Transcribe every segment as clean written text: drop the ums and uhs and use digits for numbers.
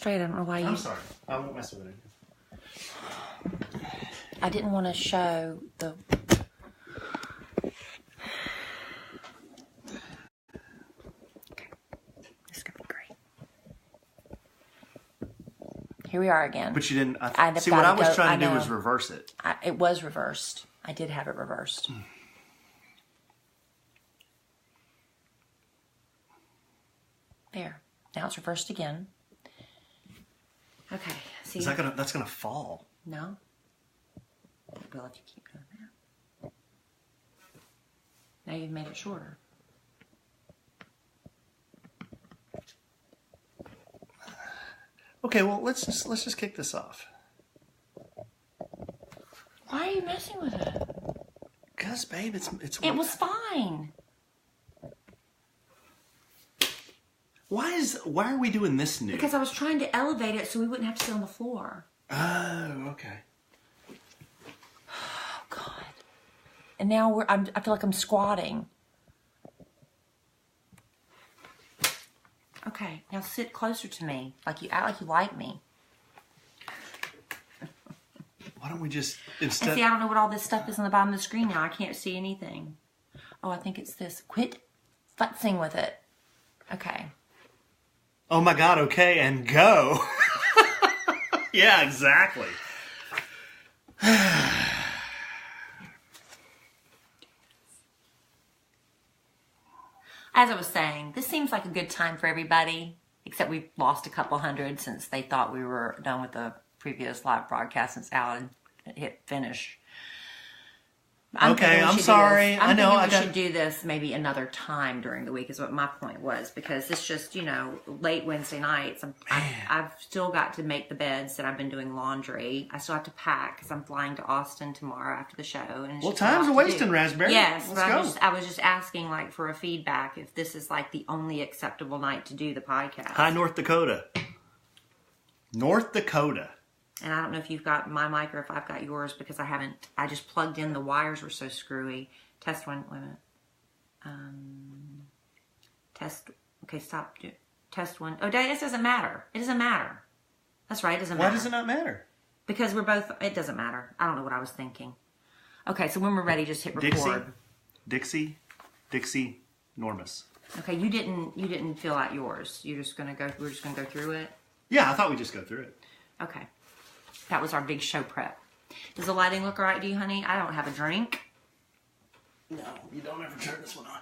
straight. I don't know why you... I'm sorry. I won't mess with it. I didn't want to show the... Okay. This is going to be great. Here we are again. But you didn't... See, what I was trying to do was reverse it. It was reversed. I did have it reversed. There. Now it's reversed again. Okay. See? Is that that's gonna fall? No. It will if you keep doing that. Now you've made it shorter. Okay, well let's just kick this off. Why are you messing with it? Cause babe, it's It was fine. Why are we doing this new? Because I was trying to elevate it so we wouldn't have to sit on the floor. Oh, okay. Oh God. And now I feel like I'm squatting. Okay, now sit closer to me. Like you act like you like me. Why don't we just And see, I don't know what all this stuff is on the bottom of the screen now. I can't see anything. Oh, I think it's this. Quit futzing with it. Okay. Oh my God, okay, and go. Yeah, exactly. As I was saying, this seems like a good time for everybody, except we've lost a couple hundred since they thought we were done with the previous live broadcast since Alan hit finish. I'm sorry. I know we should do this maybe another time during the week is what my point was, because it's just, late Wednesday nights. I've still got to make the beds that I've been doing laundry. I still have to pack because I'm flying to Austin tomorrow after the show. And time's a wasting, Rasberry. Yes, let's go. I was just asking for a feedback if this is the only acceptable night to do the podcast. Hi, North Dakota. North Dakota. And I don't know if you've got my mic or if I've got yours because I just plugged in, the wires were so screwy. Test one, wait a minute. Test, okay, stop. Test one. Oh, this doesn't matter. It doesn't matter. That's right, it doesn't matter. Why does it not matter? Because we're both, it doesn't matter. I don't know what I was thinking. Okay, so when we're ready, just hit record. Dixie, Normus. Okay, you didn't fill out yours. We're just gonna go through it? Yeah, I thought we'd just go through it. Okay. That was our big show prep. Does the lighting look all right to you, honey? I don't have a drink. No, you don't ever turn this one on.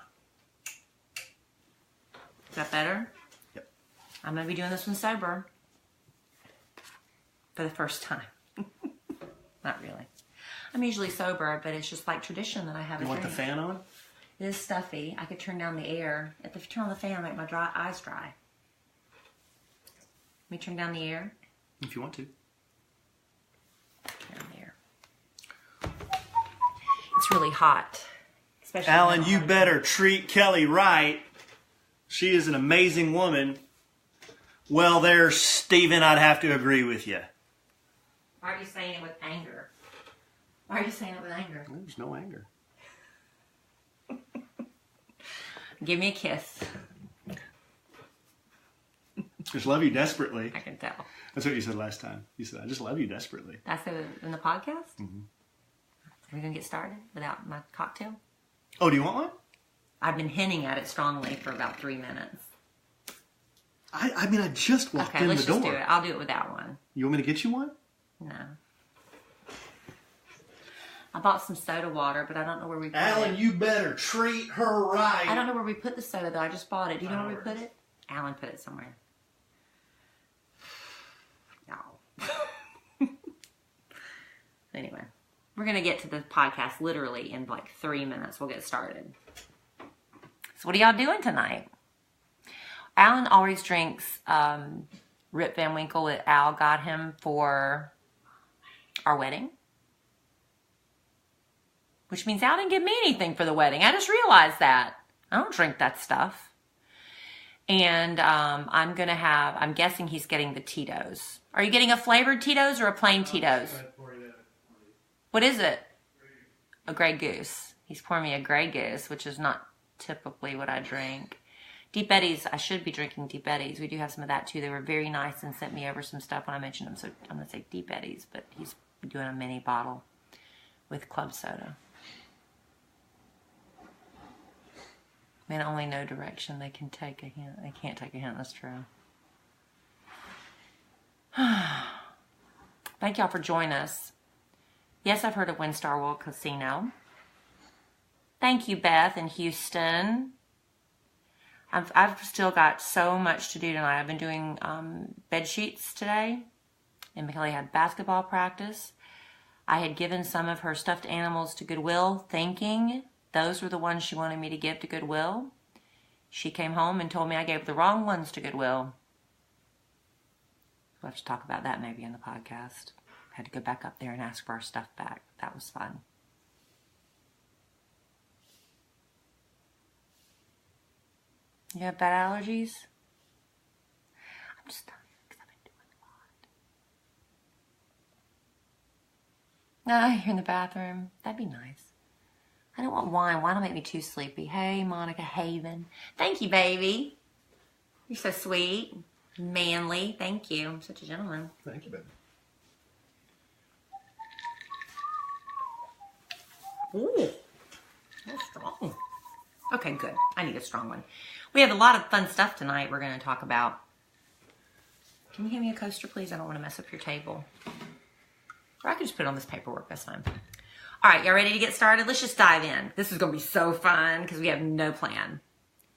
Is that better? Yep. I'm going to be doing this one sober. For the first time. Not really. I'm usually sober, but it's just like tradition that I have a drink. You want the fan on? It is stuffy. I could turn down the air. If you turn on the fan, I make my eyes dry. Let me turn down the air. If you want to. Down there. It's really hot. Especially Alan, you better treat Kelly right. She is an amazing woman. Well, there's Stephen. I'd have to agree with you. Why are you saying it with anger? Why are you saying it with anger? There's no anger. Give me a kiss. Just love you desperately. I can tell. That's what you said last time. You said, I just love you desperately. That's in the podcast? Mm-hmm. Are we going to get started without my cocktail? Oh, do you want one? I've been hinting at it strongly for about 3 minutes. I mean, I just walked in the door. Okay, let's just do it. I'll do it without one. You want me to get you one? No. I bought some soda water, but I don't know where we put it. Alan, you better treat her right. I don't know where we put the soda, though. I just bought it. Do you know where we put it? Alan put it somewhere. Anyway, we're going to get to the podcast literally in 3 minutes. We'll get started. So what are y'all doing tonight? Alan always drinks Rip Van Winkle that Al got him for our wedding. Which means Al didn't give me anything for the wedding. I just realized that. I don't drink that stuff. And I'm guessing he's getting the Tito's. Are you getting a flavored Tito's or a plain Tito's? What is it? A Grey Goose. He's pouring me a Grey Goose, which is not typically what I drink. Deep Eddies, I should be drinking Deep Eddies. We do have some of that too. They were very nice and sent me over some stuff when I mentioned them. So I'm going to say Deep Eddies, but he's doing a mini bottle with club soda. Men only know direction. They can take a hint. They can't take a hint. That's true. Thank y'all for joining us. Yes, I've heard of Windstar World Casino. Thank you, Beth in Houston. I've still got so much to do tonight. I've been doing bed sheets today, and Kellie had basketball practice. I had given some of her stuffed animals to Goodwill, thinking those were the ones she wanted me to give to Goodwill. She came home and told me I gave the wrong ones to Goodwill. We'll have to talk about that maybe in the podcast. I had to go back up there and ask for our stuff back. That was fun. You have bad allergies? I'm just telling you because I've been doing a lot. You're in the bathroom. That'd be nice. I don't want wine. Wine will make me too sleepy. Hey, Monica Haven. Thank you, baby. You're so sweet. Manly. Thank you. I'm such a gentleman. Thank you, baby. Ooh. That's strong. Okay, good. I need a strong one. We have a lot of fun stuff tonight we're going to talk about. Can you hand me a coaster, please? I don't want to mess up your table. Or I can just put it on this paperwork. That's fine. All right, y'all ready to get started? Let's just dive in. This is going to be so fun because we have no plan.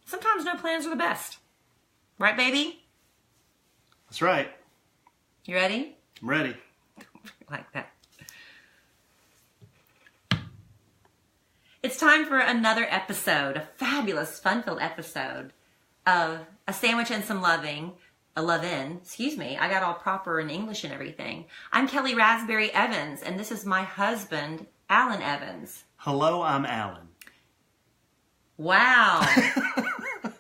Sometimes no plans are the best. Right, baby? That's right. You ready? I'm ready. Like that. It's time for another episode, a fabulous, fun-filled episode of A Sandwich and Some Lovin'. Excuse me. I got all proper in English and everything. I'm Kellie Rasberry Evans, and this is my husband, Alan Evans. Hello, I'm Alan. Wow.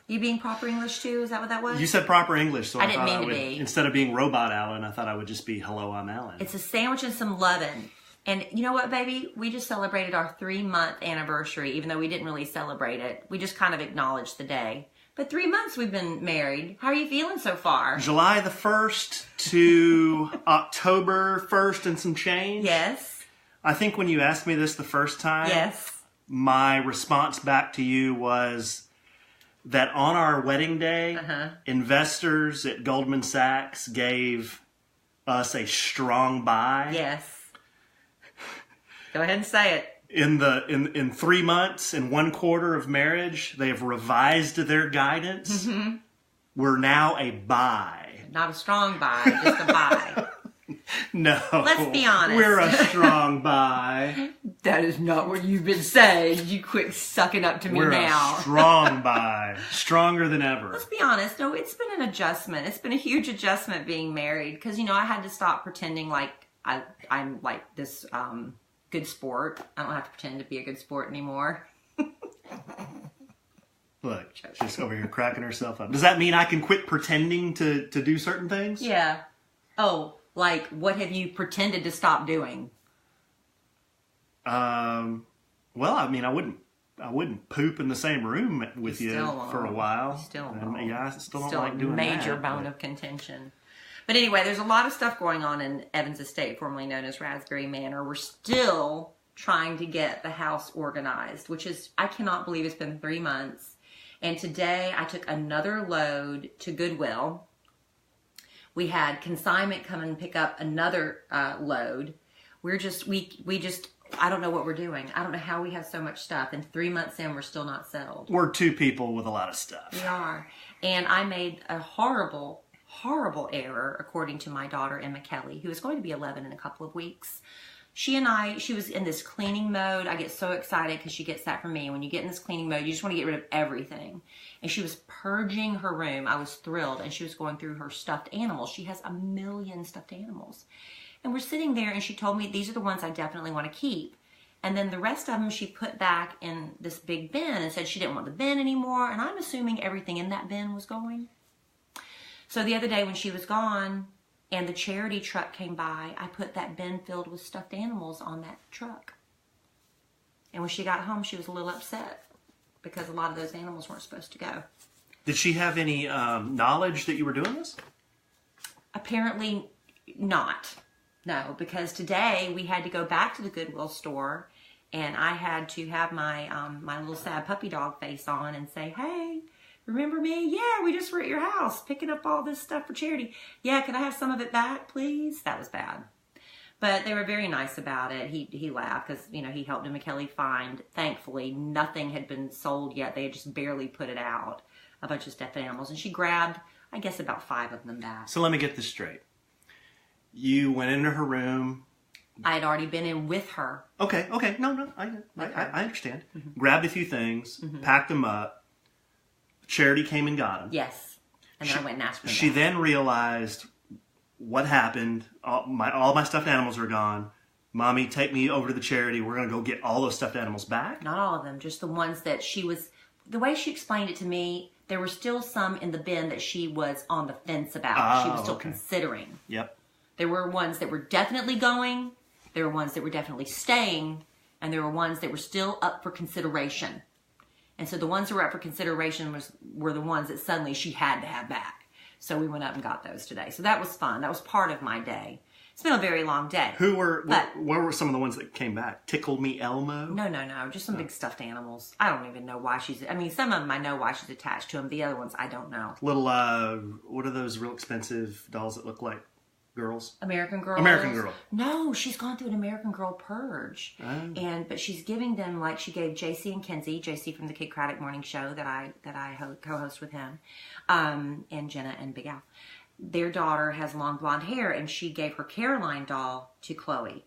You being proper English too? Is that what that was? You said proper English, so I didn't thought mean to be. Instead of being Robot Alan, I thought I would just be Hello, I'm Alan. It's A Sandwich and Some Lovin'. And you know what, baby? We just celebrated our 3-month anniversary, even though we didn't really celebrate it. We just kind of acknowledged the day. But 3 months we've been married. How are you feeling so far? July the 1st to October 1st and some change. Yes. I think when you asked me this the first time, Yes. my response back to you was that on our wedding day, investors at Goldman Sachs gave us a strong buy. Yes. Go ahead and say it. In 3 months and 1 quarter of marriage, they have revised their guidance. Mm-hmm. We're now a buy. Not a strong buy, just a buy. No. Let's be honest. We're a strong buy. That is not what you've been saying. You quit sucking up to me now. We're a strong buy. Stronger than ever. Let's be honest. No, it's been an adjustment. It's been a huge adjustment being married. Because, I had to stop pretending like I'm like this... good sport. I don't have to pretend to be a good sport anymore. Look, she's over here cracking herself up. Does that mean I can quit pretending to do certain things? Yeah. Oh, like what have you pretended to stop doing? Well, I mean, I wouldn't poop in the same room with you for a while. Still yeah, I still don't like doing that. Major bone of contention. But anyway, there's a lot of stuff going on in Evans Estate, formerly known as Rasberry Manor. We're still trying to get the house organized, which is, I cannot believe it's been 3 months. And today I took another load to Goodwill. We had consignment come and pick up another load. We just, I don't know what we're doing. I don't know how we have so much stuff. And 3 months in, we're still not settled. We're 2 people with a lot of stuff. We are. And I made a horrible error, according to my daughter, Emma Kellie, who is going to be 11 in a couple of weeks. She was in this cleaning mode. I get so excited because she gets that from me. When you get in this cleaning mode, you just want to get rid of everything. And she was purging her room. I was thrilled. And she was going through her stuffed animals. She has 1 million stuffed animals. And we're sitting there and she told me, these are the ones I definitely want to keep. And then the rest of them she put back in this big bin and said she didn't want the bin anymore. And I'm assuming everything in that bin was going. So the other day when she was gone and the charity truck came by, I put that bin filled with stuffed animals on that truck. And when she got home, she was a little upset because a lot of those animals weren't supposed to go. Did she have any knowledge that you were doing this? Apparently not. No, because today we had to go back to the Goodwill store, and I had to have my my little sad puppy dog face on and say, "Hey, remember me? Yeah, we just were at your house picking up all this stuff for charity. Yeah, can I have some of it back, please?" That was bad. But they were very nice about it. He laughed because, you know, he helped him and Kelly find, thankfully, nothing had been sold yet. They had just barely put it out, a bunch of stuffed animals. And she grabbed, I guess, about 5 of them back. So let me get this straight. You went into her room. I had already been in with her. Okay. No, I understand. Mm-hmm. Grabbed a few things, packed them up. Charity came and got them. Yes. And then I went and asked for them. She then realized what happened. All my stuffed animals are gone. Mommy, take me over to the charity. We're going to go get all those stuffed animals back. Not all of them, just the ones that she was... The way she explained it to me, there were still some in the bin that she was on the fence about. She was still considering. Yep. There were ones that were definitely going. There were ones that were definitely staying. And there were ones that were still up for consideration. And so the ones that were up for consideration were the ones that suddenly she had to have back. So we went up and got those today. So that was fun. That was part of my day. It's been a very long day. What were some of the ones that came back? Tickle Me Elmo? No. Just some big stuffed animals. I don't even know why some of them I know why she's attached to them. The other ones I don't know. Little, what are those real expensive dolls that look like girls? American Girls. American Girl. No, she's gone through an American Girl purge. Oh. But she's giving them, like she gave JC and Kenzie, JC from the Kid Craddock Morning Show that I co-host with him, and Jenna and Big Al. Their daughter has long blonde hair, and she gave her Caroline doll to Chloe.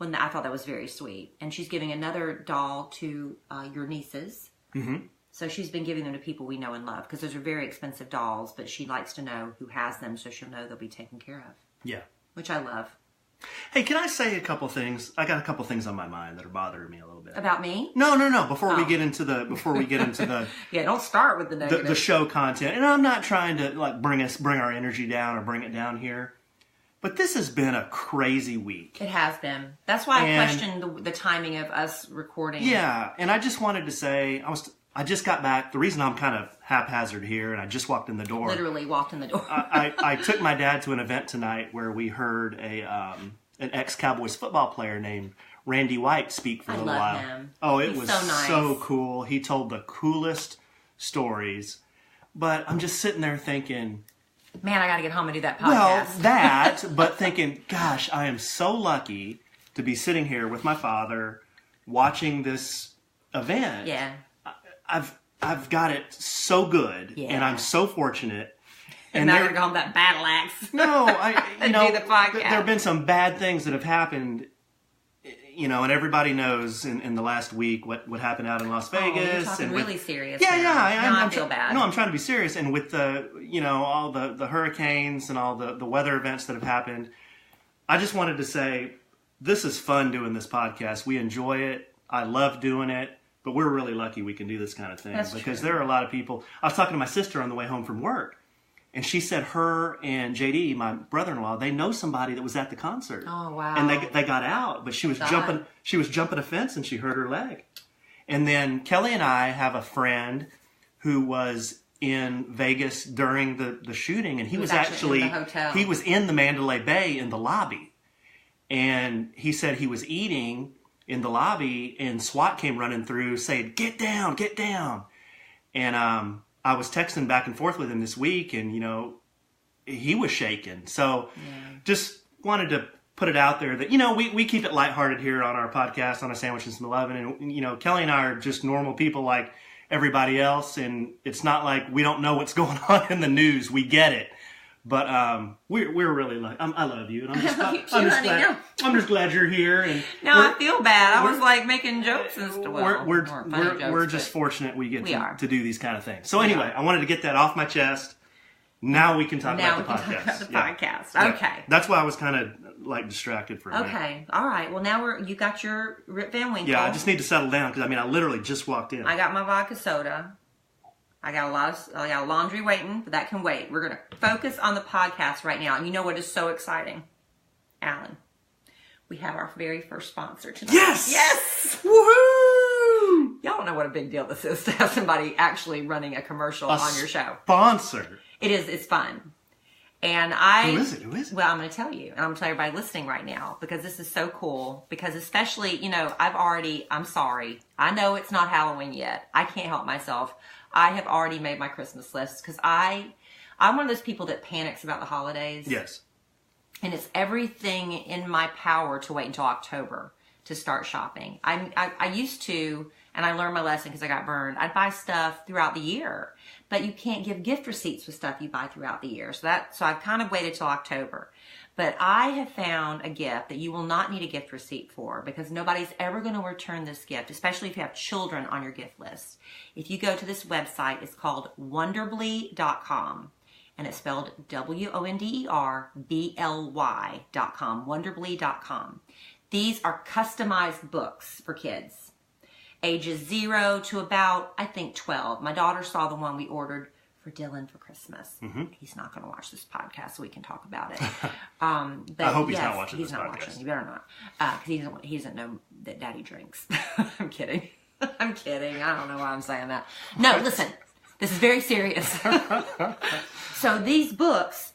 I thought that was very sweet. And she's giving another doll to your nieces. Mm-hmm. So she's been giving them to people we know and love, because those are very expensive dolls, but she likes to know who has them, so she'll know they'll be taken care of. Yeah. Which I love. Hey, can I say a couple things? I got a couple things on my mind that are bothering me a little bit. About me? No. Before we get into the yeah, don't start with the negative. The show content. And I'm not trying to like bring our energy down or bring it down here. But this has been a crazy week. It has been. That's why I questioned the timing of us recording. Yeah, and I just wanted to say I just got back. The reason I'm kind of haphazard here, and I just walked in the door. Literally walked in the door. I took my dad to an event tonight where we heard an ex-Cowboys football player named Randy White speak for a little while. Him. Oh, it was so nice. So cool. He told the coolest stories. But I'm just sitting there thinking, man, I got to get home and do that podcast. Well, but thinking, gosh, I am so lucky to be sitting here with my father watching this event. Yeah. I've got it so good, and I'm so fortunate. And now you're going that battle axe. No, do the podcast. There have been some bad things that have happened, and everybody knows in the last week what happened out in Las Vegas. You're talking really serious. I feel bad. No, I'm trying to be serious. And with the all the hurricanes and all the weather events that have happened, I just wanted to say this is fun doing this podcast. We enjoy it. I love doing it. But we're really lucky we can do this kind of thing. That's because true. There are a lot of people. I was talking to my sister on the way home from work, and she said her and JD, my brother-in-law, they know somebody that was at the concert. Oh, wow. And they got out, but she was jumping a fence and she hurt her leg. And then Kelly and I have a friend who was in Vegas during the shooting, and he was actually in the hotel. He was in the Mandalay Bay in the lobby. And he said he was eating in the lobby, and SWAT came running through saying, get down. And I was texting back and forth with him this week, and, he was shaking. So just wanted to put it out there that, we keep it lighthearted here on our podcast, on A Sandwich and Some Lovin'. And, Kelly and I are just normal people like everybody else, and it's not like we don't know what's going on in the news. We get it. But we're really lucky. I love you, and I'm just glad you're here. And I feel bad. I was like making jokes and stuff. We're just fortunate we get to do these kind of things. So anyway, I wanted to get that off my chest. Now we can talk about the podcast. podcast. Okay. That's why I was kind of like distracted for a minute. Okay. All right. Well, now you got your Rip Van Winkle. Yeah, I just need to settle down because I literally just walked in. I got my vodka soda. I got laundry waiting, but that can wait. We're going to focus on the podcast right now. And you know what is so exciting? Alan, we have our very first sponsor tonight. Yes! Yes! Woohoo! Y'all don't know what a big deal this is to have somebody actually running a commercial on your show. Sponsor. It is. It's fun. And Who is it? Well, I'm going to tell you. And I'm going to tell everybody listening right now because this is so cool. Because especially, I'm sorry. I know it's not Halloween yet. I can't help myself. I have already made my Christmas list because I'm one of those people that panics about the holidays. Yes. And it's everything in my power to wait until October to start shopping. I used to, and I learned my lesson because I got burned. I'd buy stuff throughout the year, but you can't give gift receipts with stuff you buy throughout the year. So I've kind of waited till October. But I have found a gift that you will not need a gift receipt for because nobody's ever going to return this gift, especially if you have children on your gift list. If you go to this website, it's called Wonderbly.com. And it's spelled WONDERBLY.com, Wonderbly.com. These are customized books for kids, ages 0 to about, I think, 12. My daughter saw the one we ordered for Dylan for Christmas. Mm-hmm. He's not going to watch this podcast, so we can talk about it. But I hope he's not watching this podcast. Watching. You better not, because he doesn't know that Daddy drinks. I'm kidding. I'm kidding. I don't know why I'm saying that. No, listen. This is very serious. So these books,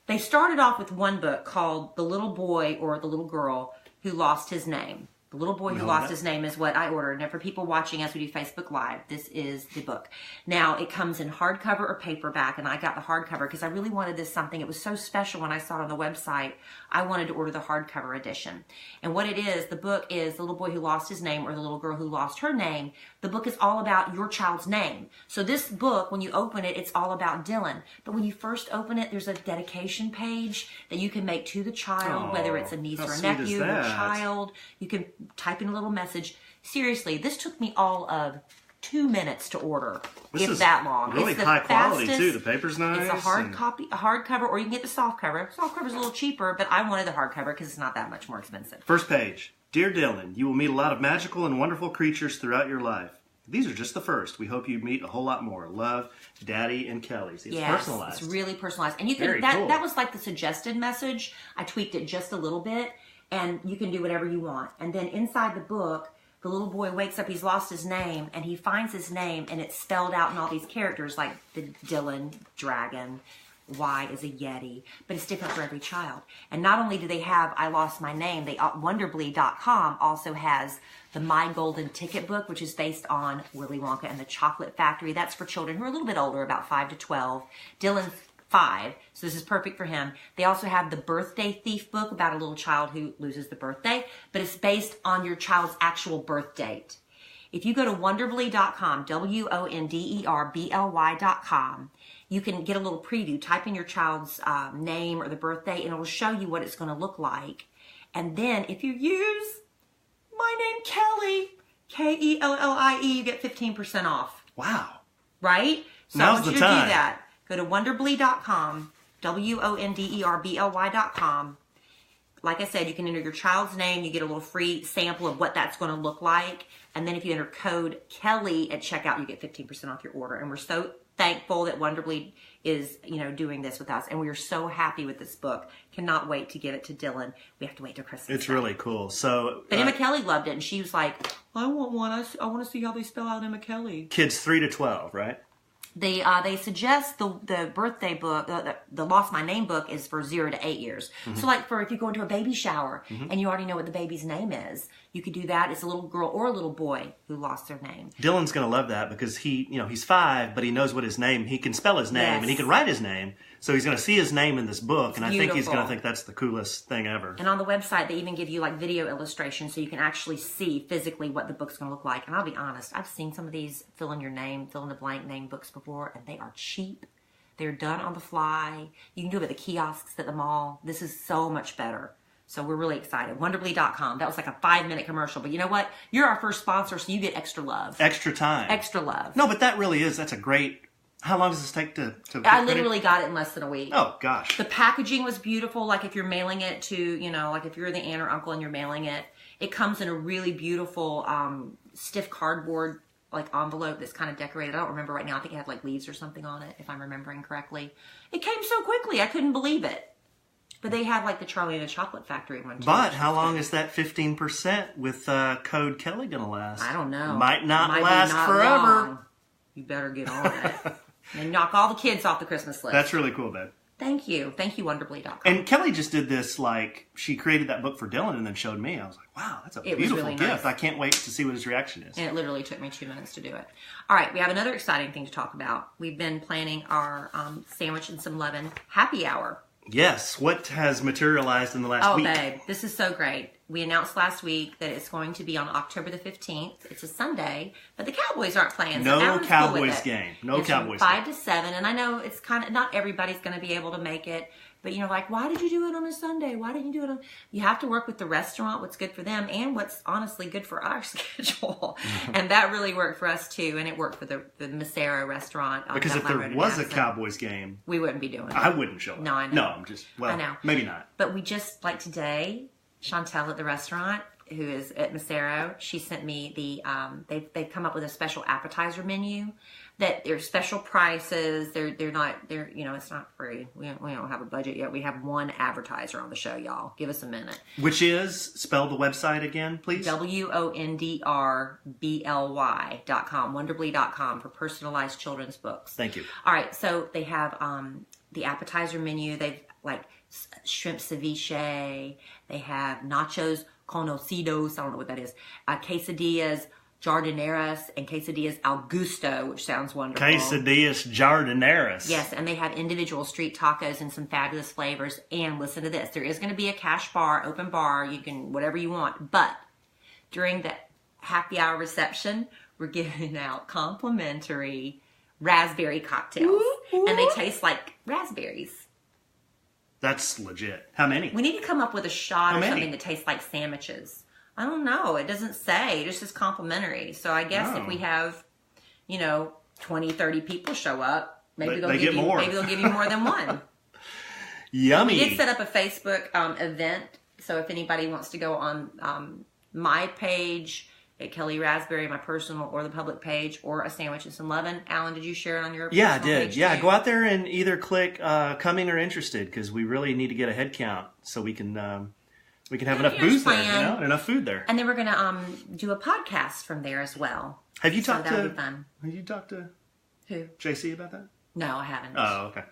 they started off with one book called The Little Boy or the Little Girl Who Lost His Name. The Little Boy Who Lost His Name is what I ordered. Now, for people watching as we do Facebook Live, this is the book. Now, it comes in hardcover or paperback, and I got the hardcover because I really wanted this something. It was so special when I saw it on the website. I wanted to order the hardcover edition. And what it is, the book is The Little Boy Who Lost His Name or The Little Girl Who Lost Her Name. The book is all about your child's name. So this book, when you open it, it's all about Dylan. But when you first open it, there's a dedication page that you can make to the child, whether it's a niece or a nephew, your child. You can type in a little message. Seriously, this took me all of 2 minutes to order, if that long. Really it's the high quality fastest, too. The paper's nice. It's a hardcover, or you can get the soft cover. Soft cover's a little cheaper, but I wanted the hardcover because it's not that much more expensive. First page. Dear Dylan, you will meet a lot of magical and wonderful creatures throughout your life. These are just the first. We hope you meet a whole lot more. Love, Daddy and Kellie. See, it's personalized. It's really personalized. And you can that was like the suggested message. I tweaked it just a little bit, and you can do whatever you want. And then inside the book, the little boy wakes up, he's lost his name, and he finds his name, and it's spelled out in all these characters, like the Dylan dragon, Y is a Yeti, but it's different for every child. And not only do they have I Lost My Name, Wonderbly.com also has the My Golden Ticket book, which is based on Willy Wonka and the Chocolate Factory. That's for children who are a little bit older, about 5 to 12. Dylan's 5, so this is perfect for him. They also have the Birthday Thief book about a little child who loses the birthday, but it's based on your child's actual birth date. If you go to Wonderbly.com, WONDERBLY.com, you can get a little preview. Type in your child's name or the birthday, and it'll show you what it's going to look like. And then if you use my name, Kellie, Kellie, you get 15% off. Wow. Right? So Now's I want you the to time. do that. Go to Wonderbly.com, WONDERBLY.com. Like I said, you can enter your child's name. You get a little free sample of what that's going to look like. And then if you enter code Kellie at checkout, you get 15% off your order. And we're so thankful that Wonderbly is, doing this with us. And we are so happy with this book. Cannot wait to give it to Dylan. We have to wait till Christmas. It's really cool. So, but Emma Kellie loved it. And she was like, I want one. I want to see how they spell out Emma Kellie. Kids 3 to 12, right? They suggest the birthday book, the Lost My Name book is for 0 to 8 years. Mm-hmm. So like for if you go into a baby shower and you already know what the baby's name is, you could do that. It's a little girl or a little boy who lost their name. Dylan's going to love that because he's 5, but he knows what his name, he can spell his name and he can write his name. So he's going to see his name in this book, and I think he's going to think that's the coolest thing ever. And on the website, they even give you like video illustrations so you can actually see physically what the book's going to look like. And I'll be honest, I've seen some of these fill in the blank name books before, and they are cheap. They're done on the fly. You can do it at the kiosks at the mall. This is so much better. So we're really excited. Wonderbly.com. That was like a 5-minute commercial. But you know what? You're our first sponsor, so you get extra love. Extra time. Extra love. No, but that's a great... How long does this take to I literally got it in less than a week. Oh, gosh. The packaging was beautiful. Like if you're mailing it to, like if you're the aunt or uncle and you're mailing it, it comes in a really beautiful stiff cardboard like envelope that's kind of decorated. I don't remember right now. I think it had like leaves or something on it, if I'm remembering correctly. It came so quickly. I couldn't believe it. But they have like the Charlie and the Chocolate Factory one too. But how long is that 15% with code Kellie going to last? I don't know. Might last forever. Long. You better get on it. And knock all the kids off the Christmas list. That's really cool, babe. Thank you. Thank you, Wonderly.com. And Kellie just did this, like, she created that book for Dylan and then showed me. I was like, wow, that's a beautiful really gift. nice. I can't wait to see what his reaction is. And it literally took me 2 minutes to do it. All right, we have another exciting thing to talk about. We've been planning our Sandwich and Some Lovin' happy hour. Yes. What has materialized in the last week? Oh, babe, this is so great. We announced last week that it's going to be on October the 15th. It's a Sunday, but the Cowboys aren't playing. No so Cowboys game. No it's Cowboys from 5 game. to 7, and I know it's kind of, not everybody's going to be able to make it, but you're like, why did you do it on a Sunday? Why didn't you do it on... You have to work with the restaurant, what's good for them, and what's honestly good for our schedule. And that really worked for us, too, and it worked for the Mesero restaurant. Because if there was a Cowboys game... We wouldn't be doing it. I wouldn't show up. No, I know. No, I'm just... Well, I know. Maybe not. But we just, like today, Chantel at the restaurant, who is at Mesero, she sent me the, they've come up with a special appetizer menu that they're special prices. They're you know, it's not free. We don't have a budget yet. We have one advertiser on the show, y'all. Give us a minute. Which is, spell the website again, please. WONDRBLY.com, Wonderly.com for personalized children's books. Thank you. All right, so they have the appetizer menu. They've like shrimp ceviche. They have nachos conocidos. I don't know what that is. Quesadillas jardineras and quesadillas al gusto, which sounds wonderful. Quesadillas jardineras. Yes, and they have individual street tacos and some fabulous flavors. And listen to this. There is going to be a cash bar, open bar. You can, whatever you want. But during the happy hour reception, we're giving out complimentary raspberry cocktails. Ooh. And they taste like raspberries. That's legit. How many? We need to come up with a shot or something that tastes like sandwiches. I don't know. It doesn't say. It just says complimentary. So I guess if we have, 20, 30 people show up, maybe they'll give you more. Maybe they'll give you more than one. Yummy. We did set up a Facebook event. So if anybody wants to go on my page at Kellie Rasberry, my personal or the public page, or a Sandwich and Some Lovin'. Alan, did you share it on your Yeah, I personal did. page Yeah, too? go out there and either click coming or interested, because we really need to get a head count so we can have enough booze there, enough food there. And then we're gonna do a podcast from there as well. Have you talked that'll be fun. Have you talked to Who? JC about that? No, I haven't. Oh, okay.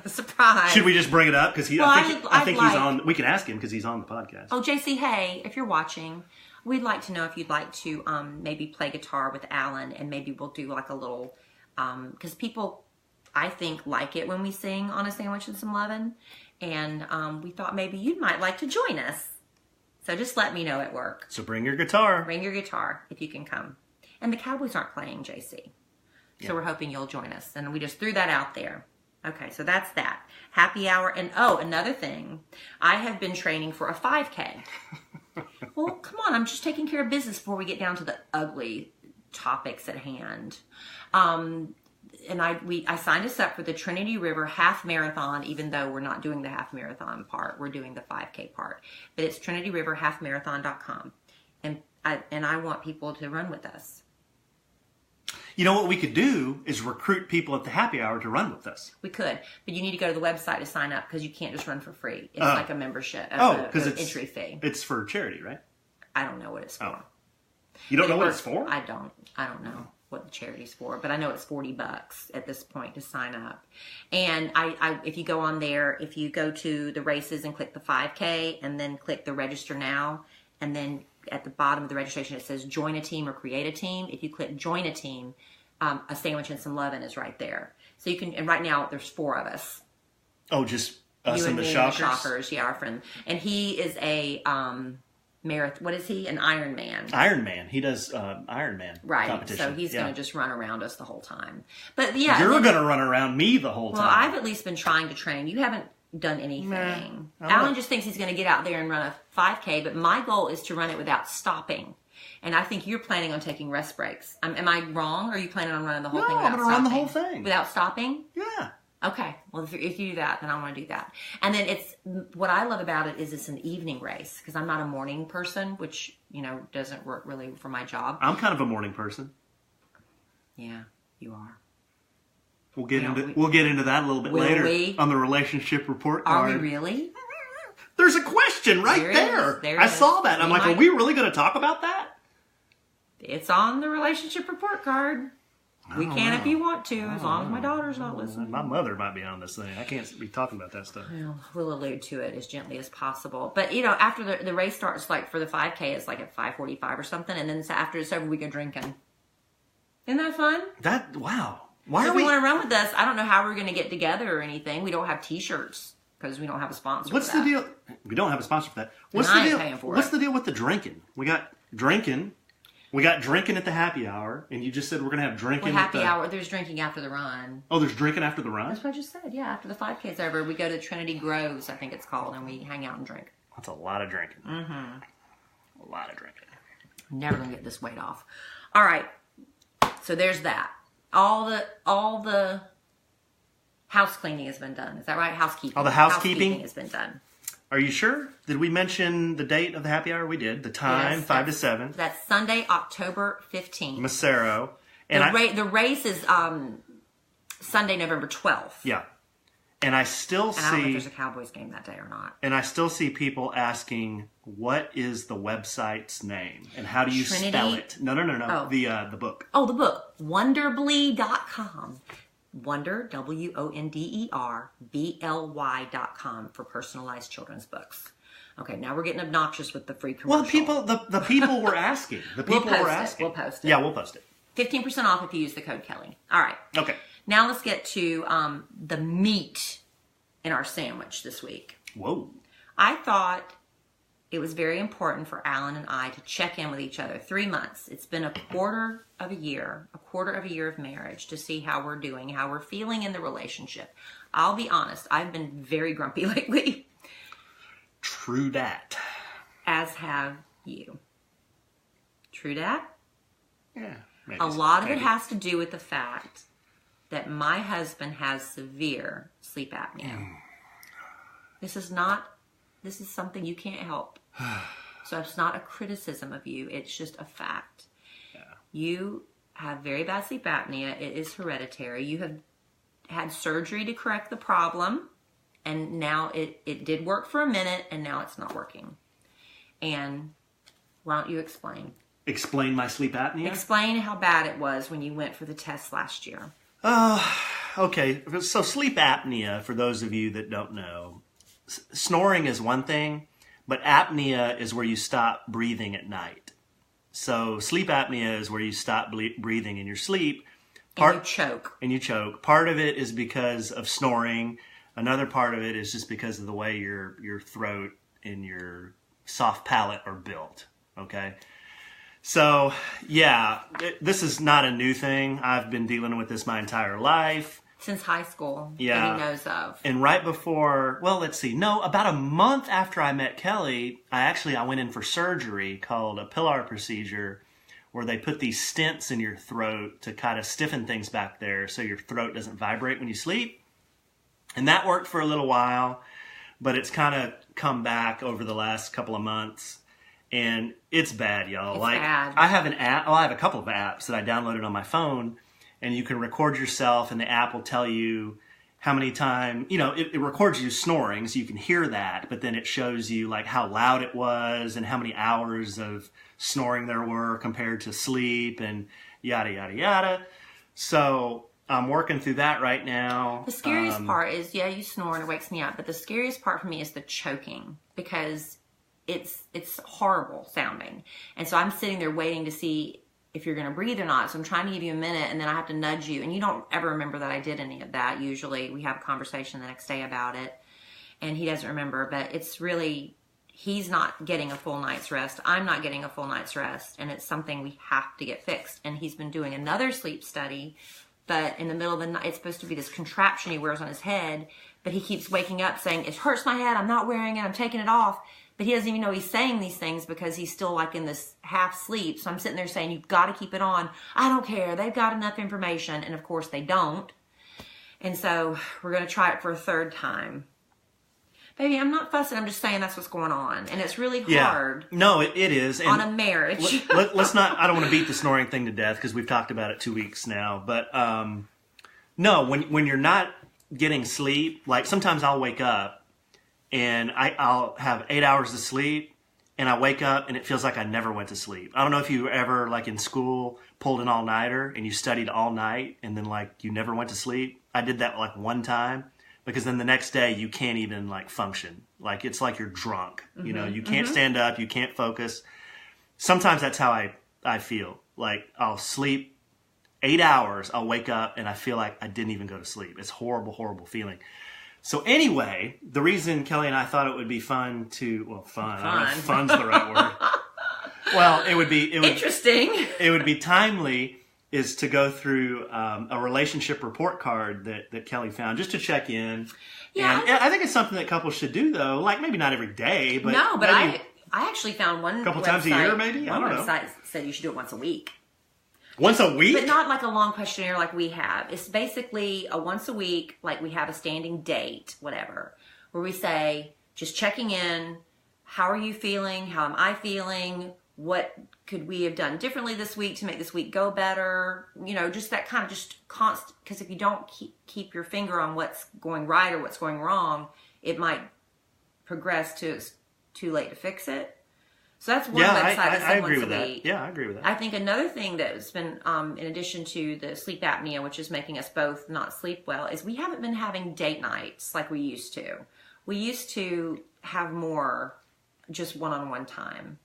Surprise. Should we just bring it up because I think he's on? We can ask him because he's on the podcast. Oh, JC, hey, if you're watching, we'd like to know if you'd like to maybe play guitar with Alan, and maybe we'll do like a little because people, I think, like it when we sing on a Sandwich and Some Lovin', and we thought maybe you might like to join us. So just let me know at work. So bring your guitar. Bring your guitar if you can come. And the Cowboys aren't playing, JC. So we're hoping you'll join us. And we just threw that out there. Okay, so that's that. Happy hour. And another thing. I have been training for a 5K. Well, come on. I'm just taking care of business before we get down to the ugly topics at hand. And I signed us up for the Trinity River Half Marathon, even though we're not doing the half marathon part. We're doing the 5K part. But it's trinityriverhalfmarathon.com. And I want people to run with us. You know what we could do is recruit people at the happy hour to run with us. We could, but you need to go to the website to sign up because you can't just run for free. It's like a membership, because it's entry fee. It's for charity, right? I don't know what it's for. Oh. You don't know what it's for? I don't know what the charity's for, but I know it's $40 at this point to sign up. And I if you go on there, if you go to the races and click the 5K and then click the register now, and then at the bottom of the registration it says join a team or create a team. If you click join a team, a Sandwich and Some Lovin' is right there. So you can, and right now there's 4 of us. Oh, just us you and the me shoppers? And the shoppers, yeah, our friend. And he is a marathon. What is he? An Ironman. Ironman. He does Ironman competition. So he's going to just run around us the whole time. But yeah, you're going to run around me the whole time. Well, I've at least been trying to train. You haven't done anything. Alan just thinks he's going to get out there and run a 5K, but my goal is to run it without stopping. And I think you're planning on taking rest breaks. Am I wrong? Or are you planning on running the whole thing without stopping? I'm going to run the whole thing. Without stopping? Yeah. Okay. Well, if you do that, then I want to do that. And then what I love about it is it's an evening race because I'm not a morning person, which, doesn't work really for my job. I'm kind of a morning person. Yeah, you are. We'll get into that a little bit later on the relationship report card. Are we really? There's a question right there. I saw that. I'm like, are we really going to talk about that? It's on the relationship report card. We can if you want to, as long as my daughter's not listening. My mother might be on this thing. I can't be talking about that stuff. Well, we'll allude to it as gently as possible. But, after the race starts, like, for the 5K, it's like at 5:45 or something. And then after it's over, we go drinking. Isn't that fun? Wow. Why so are we... if you want to run with us, I don't know how we're going to get together or anything. We don't have T-shirts because we don't have a sponsor What's for that. the deal? We don't have a sponsor for that. What's and the I deal? ain't paying for What's it. the deal with the drinking? We got drinking. We got drinking at the happy hour, and you just said we're going to have drinking at the hour. There's drinking after the run. Oh, the's drinking after the run? That's what I just said. Yeah, after the 5K's over, we go to Trinity Groves, I think it's called, and we hang out and drink. That's a lot of drinking. Mm-hmm. A lot of drinking. Never going to get this weight off. All right. So there's that. All the house cleaning has been done. Is that right? Housekeeping. All the housekeeping has been done. Are you sure? Did we mention the date of the happy hour? We did. The time, yes, 5 to 7. That's Sunday, October 15th. Mesero. And the race is Sunday, November 12th. Yeah. And I still see... I don't know if there's a Cowboys game that day or not. And I still see people asking, what is the website's name? And how do you spell it? No. Oh. The book. Oh, the book. Wonderbly.com. Wonder, WONDER, BLY.com for personalized children's books. Okay, now we're getting obnoxious with the free commercial. Well, the people were asking. The people were asking. We'll post it. Yeah, we'll post it. 15% off if you use the code Kellie. All right. Okay. Now let's get to the meat in our sandwich this week. Whoa. I thought it was very important for Alan and I to check in with each other. 3 months. It's been a quarter of a year of marriage to see how we're doing, how we're feeling in the relationship. I'll be honest, I've been very grumpy lately. True dat. As have you. True dat? Yeah. Maybe a lot of it has to do with the fact that my husband has severe sleep apnea. This is something you can't help. So it's not a criticism of you. It's just a fact. Yeah. You have very bad sleep apnea. It is hereditary. You have had surgery to correct the problem. And now it did work for a minute, and now it's not working. And why don't you explain? Explain my sleep apnea? Explain how bad it was when you went for the test last year. Okay. So sleep apnea, for those of you that don't know, snoring is one thing, but apnea is where you stop breathing at night. So sleep apnea is where you stop breathing in your sleep. And you choke. And you choke. Part of it is because of snoring. Another part of it is just because of the way your throat and your soft palate are built. Okay? So, yeah, this is not a new thing. I've been dealing with this my entire life. Since high school. Yeah. That he knows of. And right before, about a month after I met Kellie, I went in for surgery called a pillar procedure, where they put these stents in your throat to kind of stiffen things back there so your throat doesn't vibrate when you sleep. And that worked for a little while, but it's kind of come back over the last couple of months. And it's bad, y'all. It's bad. I have an app. I have a couple of apps that I downloaded on my phone, and you can record yourself, and the app will tell you how many times, it records you snoring, so you can hear that, but then it shows you like how loud it was and how many hours of snoring there were compared to sleep and yada, yada, yada. So I'm working through that right now. The scariest part is, you snore and it wakes me up, but the scariest part for me is the choking, because it's horrible sounding. And so I'm sitting there waiting to see if you're going to breathe or not. So I'm trying to give you a minute, and then I have to nudge you. And you don't ever remember that I did any of that. Usually we have a conversation the next day about it, and he doesn't remember. But it's really, he's not getting a full night's rest. I'm not getting a full night's rest. And it's something we have to get fixed. And he's been doing another sleep study, but in the middle of the night, it's supposed to be this contraption he wears on his head. But he keeps waking up saying, it hurts my head. I'm not wearing it. I'm taking it off. But he doesn't even know he's saying these things because he's still like in this half sleep. So I'm sitting there saying, you've got to keep it on. I don't care. They've got enough information. And of course they don't. And so we're going to try it for a third time. Baby, I'm not fussing. I'm just saying that's what's going on. And it's really hard. No, it is. And on a marriage. Let's not, I don't want to beat the snoring thing to death because we've talked about it 2 weeks now. But no, when you're not getting sleep, like sometimes I'll wake up and I'll have 8 hours of sleep, and I wake up and it feels like I never went to sleep. I don't know if you ever, like in school, pulled an all-nighter and you studied all night and then like you never went to sleep. I did that like one time, because then the next day you can't even like function. Like it's like you're drunk. You know, you can't stand up, you can't focus. Sometimes that's how I feel. Like I'll sleep 8 hours, I'll wake up and I feel like I didn't even go to sleep. It's horrible, horrible feeling. So anyway, the reason Kelly and I thought it would be fun to, well, fun. I don't know if fun's the right word. Well, it would interesting. It would be timely is to go through a relationship report card that Kelly found just to check in. Yeah. And I think it's something that couples should do though. Like maybe not every day, but no, but I actually found one couple times a year, maybe. I don't know. Website said you should do it once a week. Once a week? But not like a long questionnaire like we have. It's basically a once a week, like we have a standing date, whatever, where we say, just checking in, how are you feeling? How am I feeling? What could we have done differently this week to make this week go better? You know, just that kind of just constant, because if you don't keep your finger on what's going right or what's going wrong, it might progress to it's too late to fix it. So that's one website that said once a week. Yeah, I agree with that. I think another thing that's been, in addition to the sleep apnea, which is making us both not sleep well, is we haven't been having date nights like we used to. We used to have more just one-on-one time.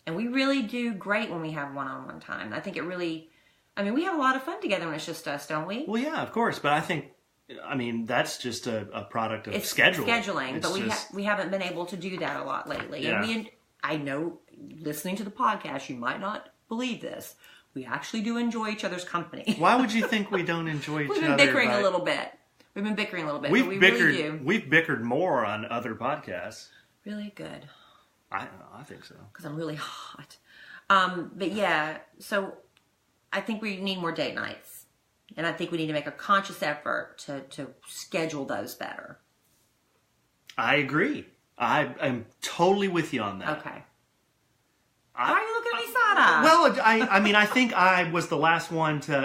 And we really do great when we have one-on-one time. I think it really, I mean, we have a lot of fun together when it's just us, don't we? Well, yeah, of course. But I think, I mean, that's just a product of scheduling. It's but we haven't been able to do that a lot lately. Yeah. And I know, listening to the podcast, you might not believe this. We actually do enjoy each other's company. Why would you think we don't enjoy each other? We've been bickering a little bit. Really do. We've bickered more on other podcasts. Really good. I think so. Because I'm really hot. But yeah, so I think we need more date nights. And I think we need to make a conscious effort to schedule those better. I agree. I'm totally with you on that. Okay. Why are you looking at me side-eye? Well, I mean, I think I was the last one to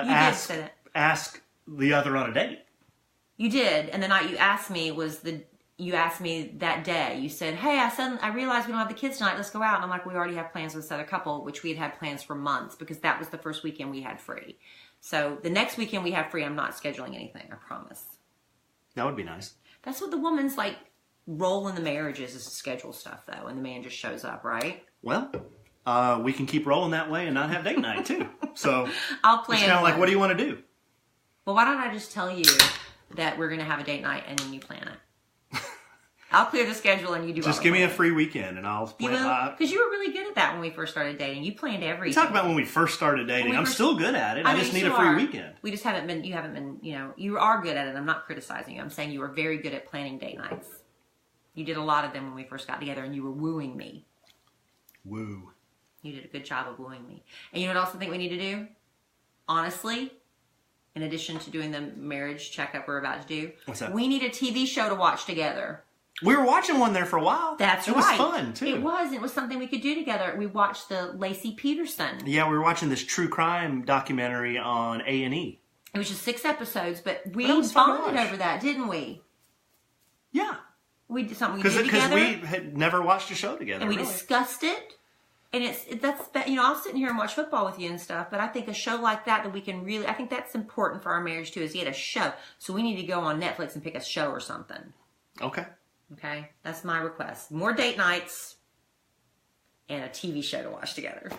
ask the other on a date. You did, and the night you asked me you asked me that day. You said, "Hey, I realized we don't have the kids tonight. Let's go out." And I'm like, "We already have plans with this other couple," which we had plans for months because that was the first weekend we had free. So the next weekend we have free, I'm not scheduling anything. I promise. That would be nice. That's what the woman's like. Role in the marriage is to schedule stuff though, and the man just shows up, right? Well, we can keep rolling that way and not have date night too. So I'll plan. It's kind of like, what do you want to do? Well, why don't I just tell you that we're going to have a date night and then you plan it? I'll clear the schedule and you do. Just give me a free weekend and I'll plan. Because you were really good at that when we first started dating. You planned everything. Talk about when we first started dating. I'm still good at it. I just need a free weekend. We just haven't been. You haven't been. You know, you are good at it. I'm not criticizing you. I'm saying you were very good at planning date nights. You did a lot of them when we first got together, and you were wooing me. Woo. You did a good job of wooing me. And you know what I also think we need to do? Honestly, in addition to doing the marriage checkup we're about to do, what's that? We need a TV show to watch together. We were watching one there for a while. That's right. It was fun, too. It was. It was something we could do together. We watched the Lacey Peterson. Yeah, we were watching this true crime documentary on A&E. It was just 6 episodes, but we bonded over that, didn't we? Yeah. We did something we did together. Because we had never watched a show together. And we discussed it. And I'll sit in here and watch football with you and stuff, but I think a show like that we can really, I think that's important for our marriage too, is yet a show. So we need to go on Netflix and pick a show or something. Okay. Okay? That's my request. More date nights and a TV show to watch together.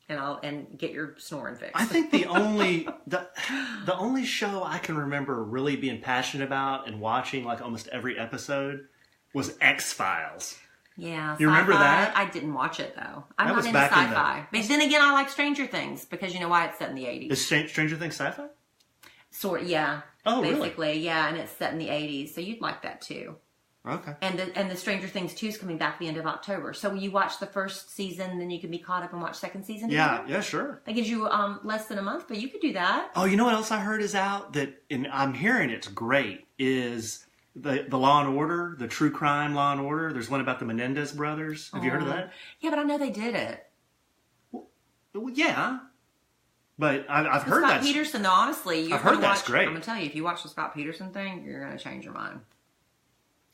And get your snoring fixed. I think the only show I can remember really being passionate about and watching like almost every episode was X-Files. Yeah, you remember that? I didn't watch it though. I'm not into sci-fi. But then again, I like Stranger Things because you know why? It's set in the 80s. Is Stranger Things sci-fi? Sort, yeah. Oh, basically, really? Yeah, and it's set in the 80s, so you'd like that too. Okay. And the Stranger Things 2 is coming back the end of October. So you watch the first season, then you can be caught up and watch second season together? Yeah, sure. That gives you less than a month, but you could do that. Oh, you know what else I heard is out and I'm hearing it's great is the Law and Order, the true crime Law and Order. There's one about the Menendez brothers. Have you heard of that? Yeah, but I know they did it. Well, yeah. But I've heard that. Scott Peterson, though, honestly, I've heard that's great. I'm going to tell you, if you watch the Scott Peterson thing, you're going to change your mind.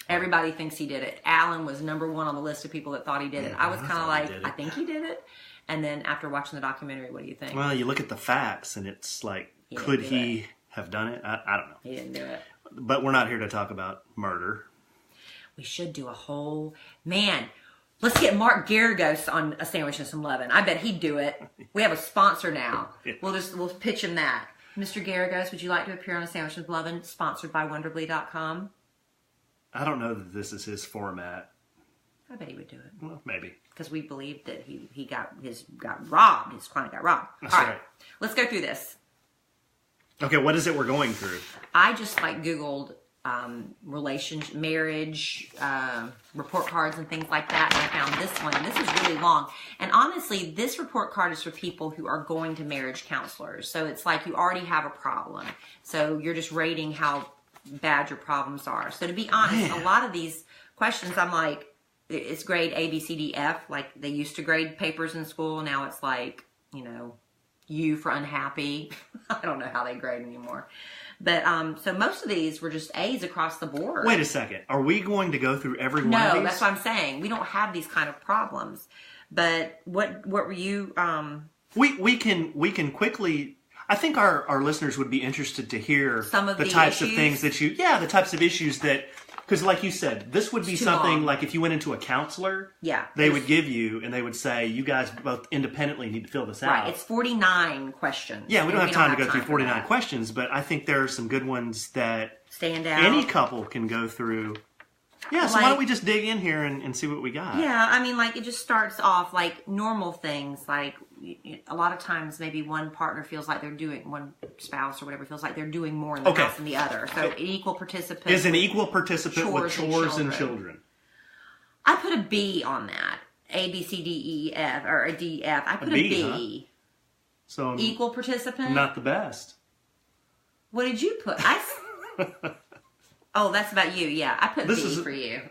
Everybody thinks he did it. Alan was number one on the list of people that thought he did it. I was kind of like, I think he did it. And then after watching the documentary, what do you think? Well, you look at the facts, and it's like, could he have done it? I don't know. He didn't do it. But we're not here to talk about murder. We should do a whole... Man, let's get Mark Garagos on A Sandwich and Some Lovin'. I bet he'd do it. We have a sponsor now. Yeah. We'll pitch him that. Mr. Garagos, would you like to appear on A Sandwich and Some Lovin', sponsored by Wonderbly.com? I don't know that this is his format. I bet he would do it. Well, maybe. Because we believe that he got robbed. His client got robbed. That's All right. right. Let's go through this. Okay, what is it we're going through? I just Googled marriage report cards and things like that, and I found this one, and this is really long. And honestly, this report card is for people who are going to marriage counselors. So it's like you already have a problem. So you're just rating how bad your problems are. So to be honest, a lot of these questions, I'm like, it's grade A, B, C, D, F. Like they used to grade papers in school. Now it's like, U for unhappy. I don't know how they grade anymore. But so most of these were just A's across the board. Wait a second. Are we going to go through every one of these? No, that's what I'm saying. We don't have these kind of problems. But what were you... We can quickly... I think our listeners would be interested to hear some of the types of things that you... Yeah, the types of issues that... Because like you said, this would be something long. Like if you went into a counselor, they would give you, and they would say, you guys both independently need to fill this out. Right, it's 49 questions. Yeah, we don't have time to go through 49 questions, but I think there are some good ones that stand out. Any couple can go through. Yeah, so why don't we just dig in here and see what we got? Yeah, I mean, it just starts off like normal things. Like a lot of times, maybe one partner feels like they're doing, one spouse or whatever feels like they're doing more in the house than the other. So an equal participant is an equal participant with chores and children. I put a B on that. A, B, C, D, E, F, or a D, F. I put a B. Huh? So equal participant. Not the best. What did you put? Oh, that's about you. Yeah, I put B for you.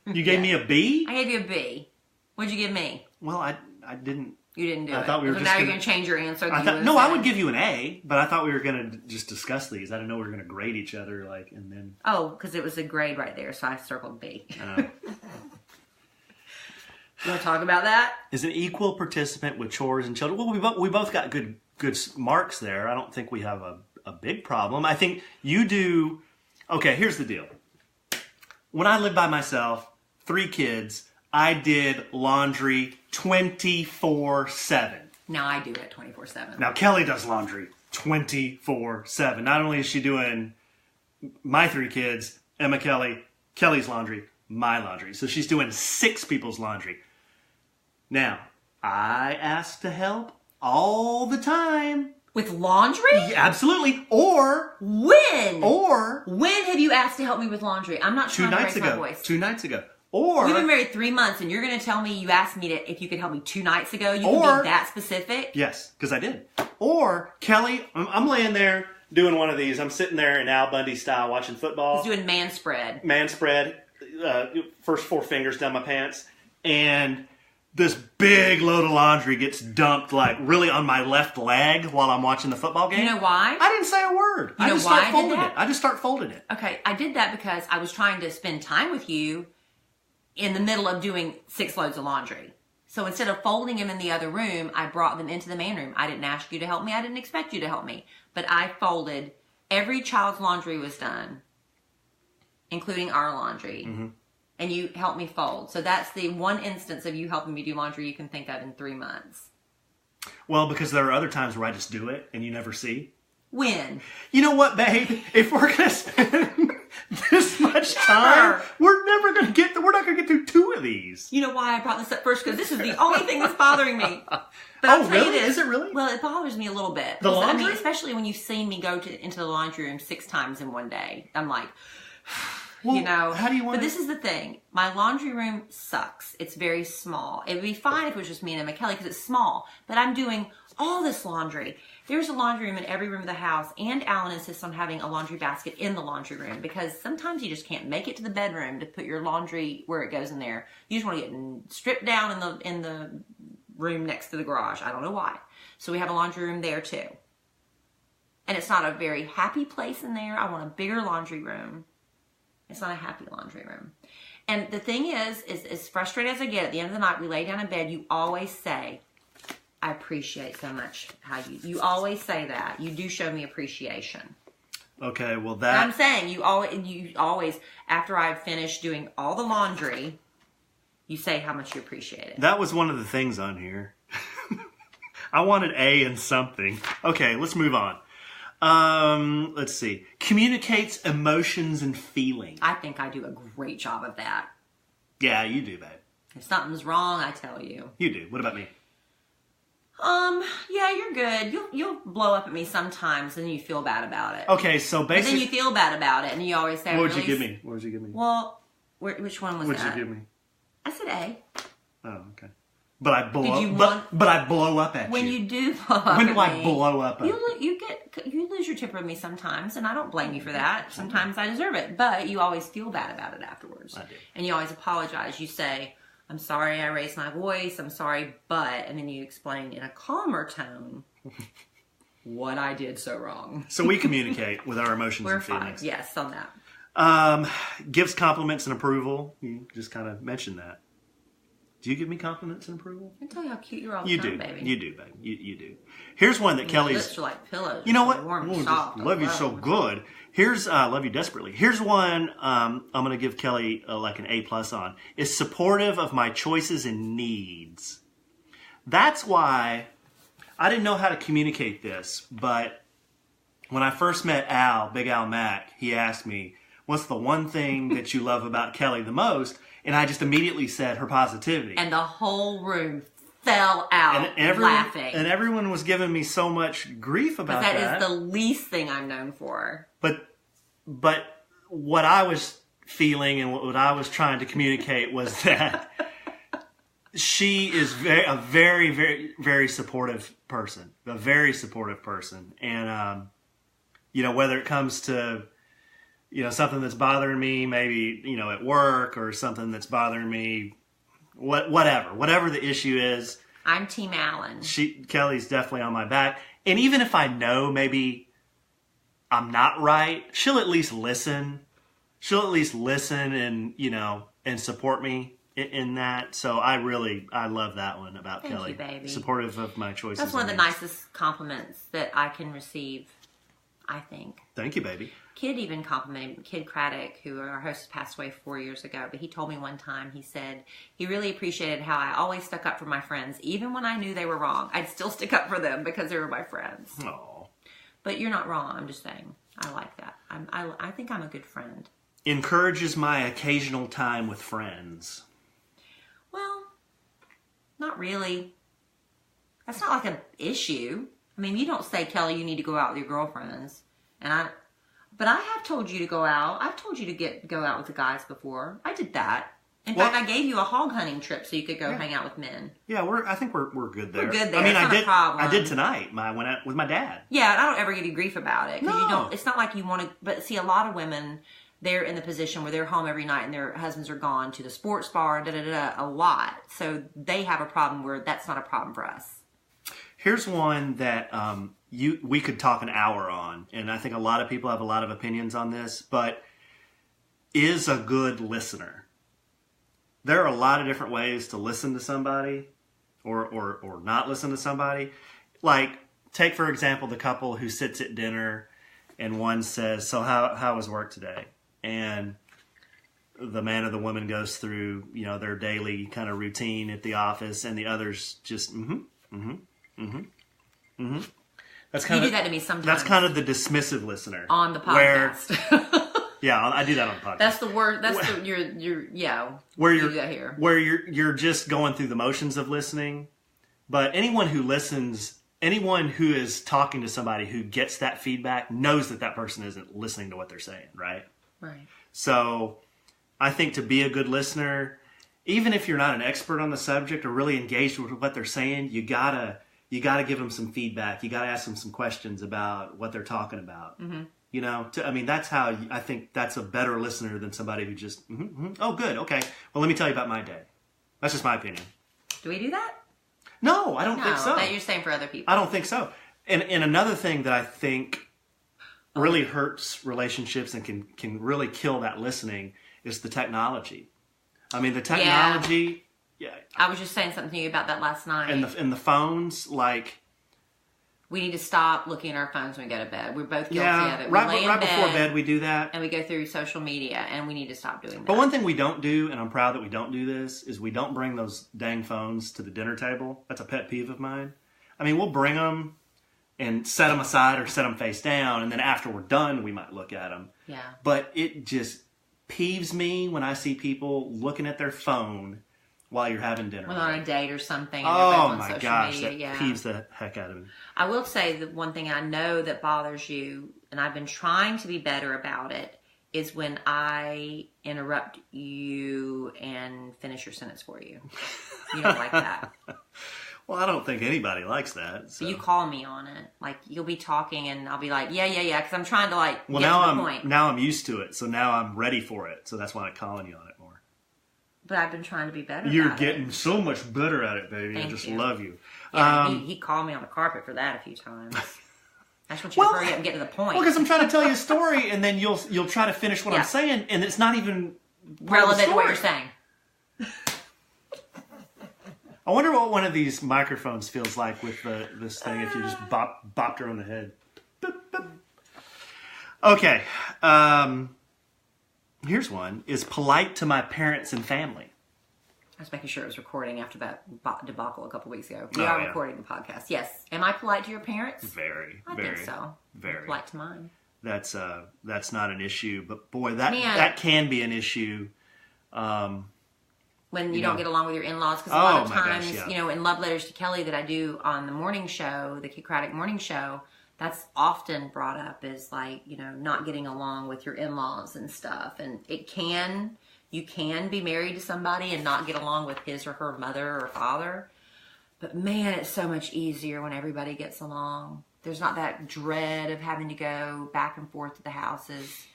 You gave me a B? I gave you a B. What'd you give me? Well, I didn't. You didn't do it. I thought we were so just now you're going to change your answer. No, I would give you an A, but I thought we were going to just discuss these. I didn't know we were going to grade each other, and then... Oh, because it was a grade right there, so I circled B. You want to talk about that? Is an equal participant with chores and children. Well, we both got good marks there. I don't think we have a big problem. I think you do... Okay, here's the deal. When I lived by myself, 3 kids, I did laundry 24/7. Now I do it 24/7. Now Kelly does laundry 24/7. Not only is she doing my 3 kids, Emma, Kelly's laundry, my laundry. So she's doing 6 people's laundry. Now, I ask to help all the time. With laundry? Yeah, absolutely. Or when? Or when have you asked to help me with laundry? I'm not trying to raise my voice. 2 nights ago. Or we've been married 3 months, and you're going to tell me you asked me if you could help me 2 nights ago. You can be that specific? Yes, because I did. Or Kelly, I'm laying there doing one of these. I'm sitting there in Al Bundy style watching football. He's doing man spread. Man spread. First 4 fingers down my pants, and this big load of laundry gets dumped really on my left leg while I'm watching the football game. You know why? I didn't say a word. I just start folding it. I just start folding it. Okay, I did that because I was trying to spend time with you in the middle of doing 6 loads of laundry. So instead of folding them in the other room, I brought them into the man room. I didn't ask you to help me. I didn't expect you to help me. But I folded. Every child's laundry was done, including our laundry. Mm-hmm. And you helped me fold. So that's the one instance of you helping me do laundry you can think of in 3 months. Well, because there are other times where I just do it and you never see. When? You know what, babe? If we're going to spend this much time, we're not going to get through 2 of these. You know why I brought this up first? Because this is the only thing that's bothering me. But oh, really? Is it really? Well, it bothers me a little bit. The laundry? I mean, especially when you've seen me go into the laundry room 6 times in one day. I'm like... Well, how do you want But this is the thing. My laundry room sucks. It's very small. It would be fine if it was just me and Emma Kelly because it's small. But I'm doing all this laundry. There's a laundry room in every room of the house. And Alan insists on having a laundry basket in the laundry room because sometimes you just can't make it to the bedroom to put your laundry where it goes in there. You just want to get stripped down in the room next to the garage. I don't know why. So we have a laundry room there too. And it's not a very happy place in there. I want a bigger laundry room. It's not a happy laundry room. And the thing is as frustrated as I get, at the end of the night, we lay down in bed, you always say, I appreciate so much how you always say that. You do show me appreciation. Okay, well And I'm saying you always, after I've finished doing all the laundry, you say how much you appreciate it. That was one of the things on here. I wanted A and something. Okay, let's move on. Let's see. Communicates emotions and feelings. I think I do a great job of that. Yeah, you do, babe. If something's wrong, I tell you. You do. What about me? Yeah, you're good. You'll blow up at me sometimes, and then you feel bad about it. Okay, so basically, and then you feel bad about it, and you always say, "What would you give me? What would you give me?" Well, which one was that? What would you give me? I said A. Oh, okay. But I blow. But I blow up at you. When you do blow up when do I blow up? You lose your temper with me sometimes, and I don't blame you for that. Sometimes I deserve it, but you always feel bad about it afterwards. I do. And you always apologize. You say, I'm sorry I raised my voice, I'm sorry, but, and then you explain in a calmer tone what I did so wrong. So we communicate with our emotions and feelings. Fine. Yes, on that. Gives compliments and approval. You just kind of mentioned that. Do you give me compliments and approval? I tell you how cute you are all the time, baby. You do, babe. You do. Here's one that Kellie's... Lips are like pillows. You know what? Warm and soft. Love you so good. Here's love you desperately. Here's one I'm going to give Kellie like an A+ on. Is supportive of my choices and needs. That's why I didn't know how to communicate this, but when I first met Al, Big Al Mack, he asked me, what's the one thing that you love about Kellie the most? And I just immediately said her positivity. And the whole room fell out laughing. And everyone was giving me so much grief about that. That is the least thing I'm known for. But what I was feeling and what I was trying to communicate was that she is a very, very, very supportive person. A very supportive person. And, whether it comes to... something that's bothering me, maybe, at work or something that's bothering me, whatever the issue is. I'm Team Allen. Kellie's definitely on my back. And even if I know maybe I'm not right, she'll at least listen. She'll at least listen and, and support me in that. So I love that one about Kellie. Thank you, baby. Supportive of my choices. That's one of the nicest compliments that I can receive, I think. Thank you, baby. Kid even complimented Kid Craddock, who our host passed away 4 years ago, but he told me one time, he said he really appreciated how I always stuck up for my friends. Even when I knew they were wrong, I'd still stick up for them because they were my friends. Oh. But you're not wrong. I'm just saying. I like that. I think I'm a good friend. Encourages my occasional time with friends. Well, not really. That's not like an issue. I mean, you don't say, Kellie, you need to go out with your girlfriends. But I have told you to go out. I've told you to go out with the guys before. I did that. In fact, I gave you a hog hunting trip so you could go hang out with men. Yeah, I think we're good there. We're good there. I mean, it's not a problem. I did tonight. I went out with my dad. Yeah, and I don't ever give you grief about it. No. You don't. It's not like you want to. But see, a lot of women, they're in the position where they're home every night and their husbands are gone to the sports bar, a lot. So they have a problem where that's not a problem for us. Here's one that we could talk an hour on, and I think a lot of people have a lot of opinions on this, but is a good listener. There are a lot of different ways to listen to somebody or not listen to somebody. Like, take, for example, the couple who sits at dinner and one says, so how was work today? And the man or the woman goes through, their daily kind of routine at the office, and the others just, That's kind you do that to me sometimes. That's kind of the dismissive listener on the podcast. Yeah, I do that on the podcast. That's the word. That's where you do that here. Where you're just going through the motions of listening. But anyone who listens, anyone who is talking to somebody who gets that feedback knows that person isn't listening to what they're saying, right? Right. So I think to be a good listener, even if you're not an expert on the subject or really engaged with what they're saying, you gotta give them some feedback. You gotta ask them some questions about what they're talking about. Mm-hmm. That's how I think that's a better listener than somebody who just, oh, good, okay. Well, let me tell you about my day. That's just my opinion. Do we do that? No, I don't think so. That you're saying for other people. I don't think so. And another thing that I think really hurts relationships and can really kill that listening is the technology. I mean, the technology. Yeah. I was just saying something to you about that last night. And the phones, like. We need to stop looking at our phones when we go to bed. We're both guilty of it. We Right, lay in right bed, before bed we do that. And we go through social media, and we need to stop doing that. But one thing we don't do, and I'm proud that we don't do this, is we don't bring those dang phones to the dinner table. That's a pet peeve of mine. I mean, we'll bring them and set them aside or set them face down, and then after we're done, we might look at them. Yeah. But it just peeves me when I see people looking at their phone while you're having dinner. Well, on a date or something. And Oh on my social gosh, media. that peeves the heck out of me. I will say that one thing I know that bothers you, and I've been trying to be better about it, is when I interrupt you and finish your sentence for you. You don't like that. Well, I don't think anybody likes that. So. But you call me on it. Like, you'll be talking and I'll be like, yeah, because I'm trying to get to the point. Now I'm used to it, so now I'm ready for it. So that's why I'm calling you on it more. But I've been trying to be better You're about getting it. so much better at it, baby. Thank I just you. love you. Yeah, he called me on the carpet for that a few times. I just want you to hurry up and get to the point. Well, because I'm trying to tell you a story, and then you'll try to finish what I'm saying, and it's not even relevant to what you're saying. I wonder what one of these microphones feels like with this thing if you just bopped her on the head. Boop, boop. Okay. Here's one. Is polite to my parents and family. I was making sure it was recording after that debacle a couple weeks ago. We are recording the podcast. Yes. Am I polite to your parents? Very. I very, think so. Very. I'm polite to mine. That's not an issue, but boy, that can be an issue. When you don't get along with your in-laws, because a lot of times, gosh, in Love Letters to Kellie that I do on the morning show, the Kid morning show, that's often brought up is like, not getting along with your in-laws and stuff. And you can be married to somebody and not get along with his or her mother or father. But man, it's so much easier when everybody gets along. There's not that dread of having to go back and forth to the houses.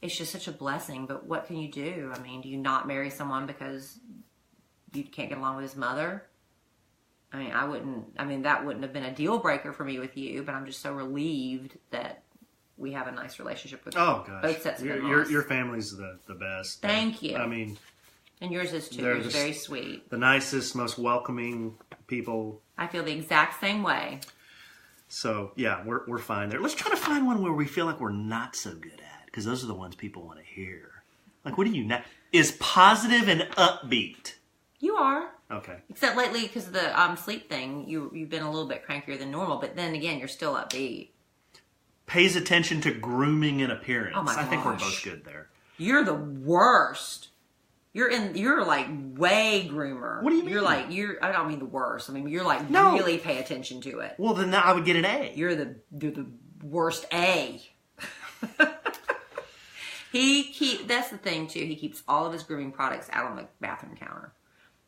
It's just such a blessing. But what can you do? I mean, do you not marry someone because you can't get along with his mother? I mean, that wouldn't have been a deal breaker for me with you, but I'm just so relieved that we have a nice relationship with both sets of in-laws. Your family's the best. Thank you. I mean, and yours is too. Yours is very sweet. The nicest, most welcoming people. I feel the exact same way. So yeah, we're fine there. Let's try to find one where we feel like we're not so good at, because those are the ones people want to hear. Like, what do you not? Is positive and upbeat. You are. Okay. Except lately, because of the sleep thing, you've been a little bit crankier than normal. But then again, you're still upbeat. Pays attention to grooming and appearance. Oh my gosh. I think we're both good there. You're the worst. You're like way groomer. What do you mean? I don't mean the worst. I mean, you're like really pay attention to it. Well, then I would get an A. You're the worst A. That's the thing too. He keeps all of his grooming products out on the bathroom counter.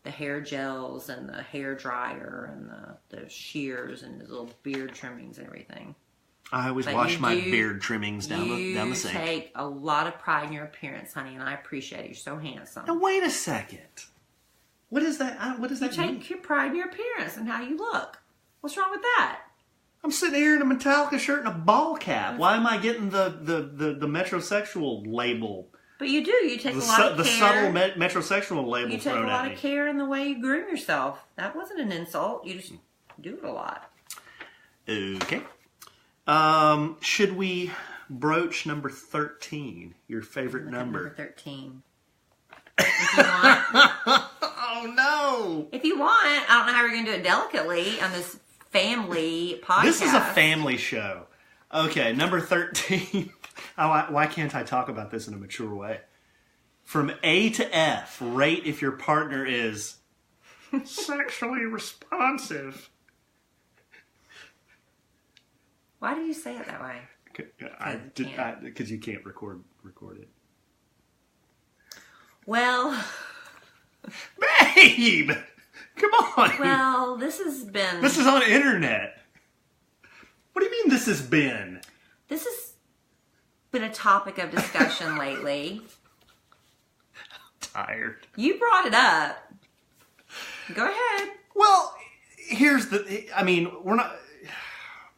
The hair gels and the hair dryer and the shears and his little beard trimmings and everything. I always wash my beard trimmings down the sink. You take a lot of pride in your appearance, honey, and I appreciate it. You're so handsome. Now wait a second. What is that? What does that mean? You take your pride in your appearance and how you look. What's wrong with that? I'm sitting here in a Metallica shirt and a ball cap. Why am I getting the metrosexual label? But you do. You take a lot of care. The subtle metrosexual label. You take a lot of care in the way you groom yourself. That wasn't an insult. You just do it a lot. Okay. Should we broach number 13? Your favorite number? Number 13. If you want. Oh no! If you want, I don't know how we're going to do it delicately on this family podcast. This is a family show. Okay, number 13. Why can't I talk about this in a mature way? From A to F, rate if your partner is sexually responsive. Why did you say it that way? Because you can't record it. Well, babe, come on. Well, this is on internet. What do you mean this has been? This has been a topic of discussion lately. I'm tired. You brought it up. Go ahead. Well, we're not.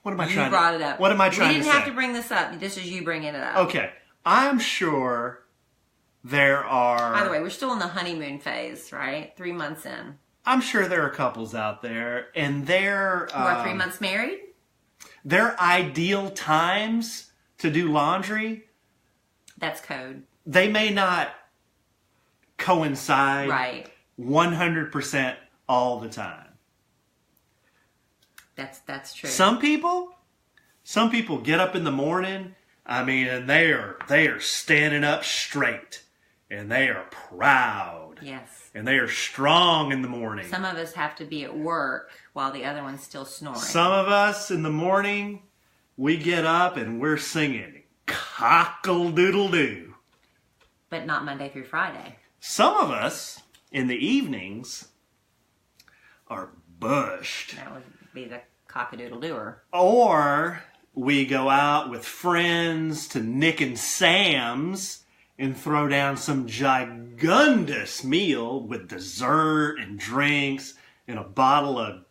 What am I trying to... You brought it up. What am I trying to say? We didn't have to bring this up. This is you bringing it up. Okay. I'm sure there are... By the way, we're still in the honeymoon phase, right? 3 months in. I'm sure there are couples out there, and they're... Who are 3 months married? Their ideal times to do laundry... That's code. They may not coincide... Right. 100% all the time. That's true. Some people get up in the morning, I mean, and they are standing up straight, and they are proud. Yes. And they are strong in the morning. Some of us have to be at work while the other one's still snoring. Some of us in the morning, we get up and we're singing cockle-doodle-doo. But not Monday through Friday. Some of us in the evenings are bushed. That would be the cock-a-doodle-dooer. Or we go out with friends to Nick and Sam's and throw down some gigundous meal with dessert and drinks and a bottle of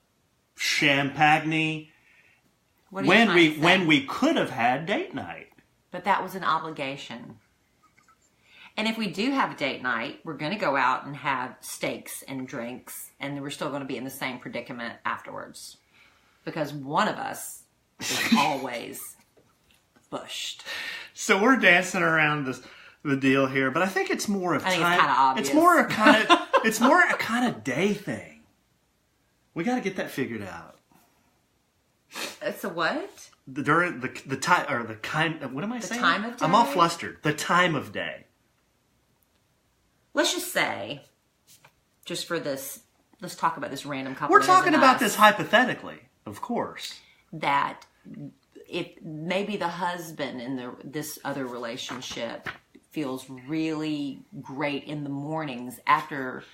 champagne when we could have had date night. But that was an obligation. And if we do have a date night, we're going to go out and have steaks and drinks, and we're still going to be in the same predicament afterwards. Because one of us is always bushed. So we're dancing around the deal here, but I think it's more of I think it's kind of obvious. It's more a kind of day thing. We got to get that figured out. It's a what? During the time or the kind. What am I saying? The time of day. I'm all flustered. The time of day. Let's just say, just for this, let's talk about this random couple. We're talking about this hypothetically, of course. That if maybe the husband in this other relationship feels really great in the mornings after,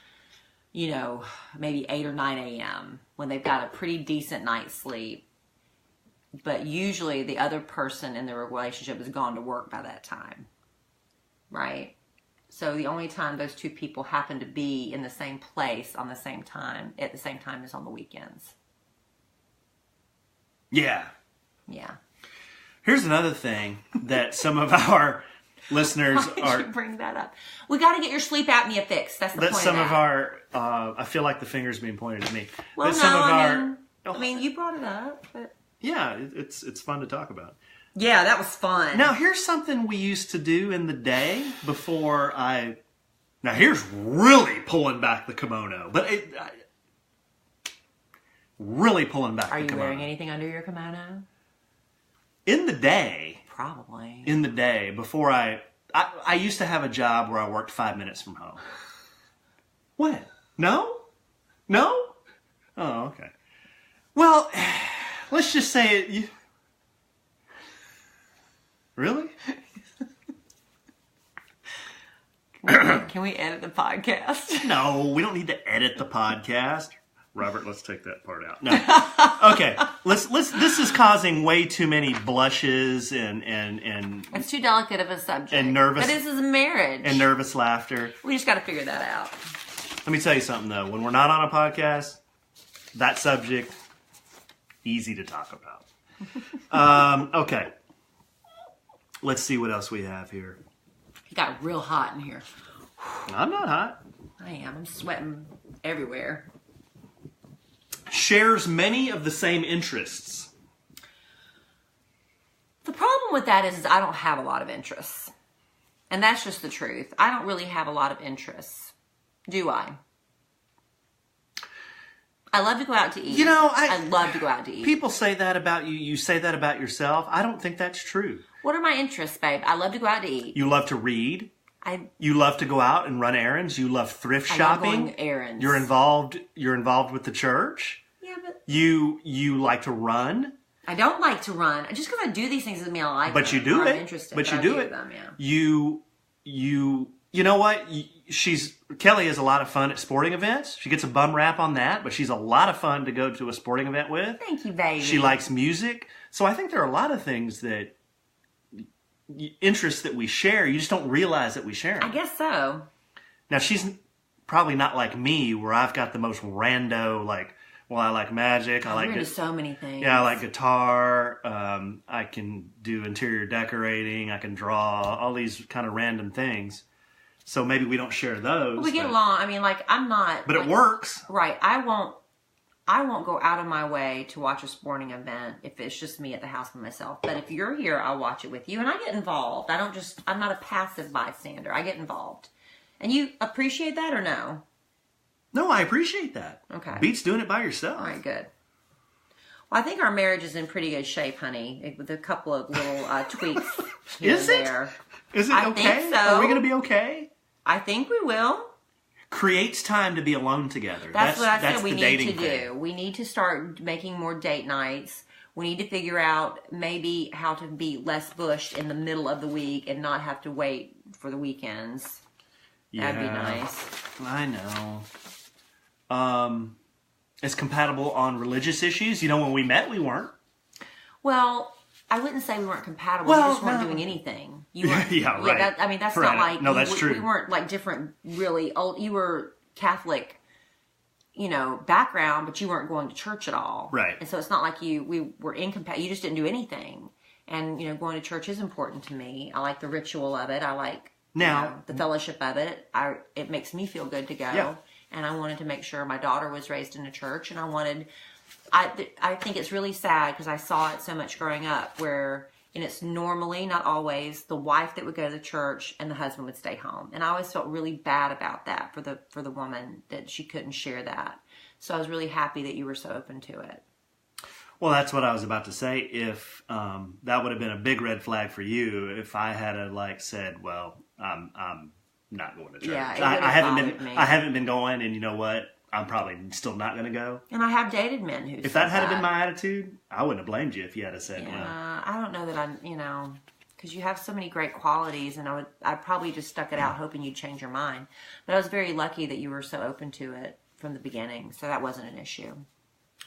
maybe 8 or 9 a.m. when they've got a pretty decent night's sleep. But usually the other person in the relationship has gone to work by that time. Right? So the only time those two people happen to be in the same place at the same time is on the weekends. Yeah. Yeah. Here's another thing that some of our listeners Why did you bring that up? We got to get your sleep apnea fixed. That's the point. Some of our, I feel like the finger's being pointed at me. Well, I mean, you brought it up, but yeah, it's fun to talk about. Yeah, that was fun. Now, here's something we used to do in the day before Now, here's really pulling back the kimono, but really pulling back the kimono. Are you wearing anything under your kimono? In the day. Probably. In the day, before I used to have a job where I worked 5 minutes from home. What? No? No? Oh, okay. Well, let's just say it... Really? Can we edit the podcast? No, we don't need to edit the podcast. Robert, let's take that part out. No. Okay. Let's this is causing way too many blushes and it's too delicate of a subject. And nervous. But this is a marriage. And nervous laughter. We just got to figure that out. Let me tell you something though. When we're not on a podcast, that subject easy to talk about. Okay. Let's see what else we have here. It got real hot in here. I'm not hot. I am. I'm sweating everywhere. Shares many of the same interests. The problem with that is I don't have a lot of interests. And that's just the truth. I don't really have a lot of interests. Do I? I love to go out to eat. I love to go out to eat. People say that about you. You say that about yourself. I don't think that's true. What are my interests, babe? I love to go out to eat. You love to read. You love to go out and run errands. You love thrift shopping. I love going errands. You're involved with the church. Yeah, but you like to run. I don't like to run. Just because I do these things doesn't mean I like them. But you do it. I'm interested. But you do it. Them, yeah. You know what? Kellie is a lot of fun at sporting events. She gets a bum rap on that, but she's a lot of fun to go to a sporting event with. Thank you, baby. She likes music. So I think there are a lot of things that interests that we share. You just don't realize that we share them. I guess so. Now, she's probably not like me where I've got the most rando, like, Well, I like magic. I like into so many things. Yeah, I like guitar. I can do interior decorating. I can draw. All these kind of random things. So maybe we don't share those. Well, we get along. I mean, like, I'm not. But like, it works. Right. I won't go out of my way to watch a sporting event if it's just me at the house by myself. But if you're here, I'll watch it with you, and I get involved. I'm not a passive bystander. I get involved. And you appreciate that or no? No, I appreciate that. Okay. Beats doing it by yourself. All right, good. Well, I think our marriage is in pretty good shape, honey, with a couple of little tweaks here Is and it? there. Is it I okay? think so. Are we going to be okay? I think we will. Creates time to be alone together. That's what I said we the need dating to do. thing. We need to start making more date nights. We need to figure out maybe how to be less bushed in the middle of the week and not have to wait for the weekends. That'd be nice. I know. It's compatible on religious issues. You know, when we met, we weren't. Well, I wouldn't say we weren't compatible. Well, we just weren't no. doing anything. You weren't, Yeah, right. That's Right. not like... No, that's true. We weren't like different, really old... You were Catholic, background, but you weren't going to church at all. Right. And so it's not like we were incompatible. You just didn't do anything. And, going to church is important to me. I like the ritual of it. I like the fellowship of it. It makes me feel good to go. Yeah. And I wanted to make sure my daughter was raised in a church. And I think it's really sad because I saw it so much growing up and it's normally, not always, the wife that would go to the church and the husband would stay home. And I always felt really bad about that for the woman, that she couldn't share that. So I was really happy that you were so open to it. Well, that's what I was about to say. If that would have been a big red flag for you, if I had said, well, I'm not going to church. Yeah, I haven't been going, and you know what? I'm probably still not going to go. And I have dated men who if that had been my attitude, I wouldn't have blamed you if you had said, yeah, I don't know that because you have so many great qualities, and I probably just stuck it out hoping you'd change your mind. But I was very lucky that you were so open to it from the beginning, so that wasn't an issue.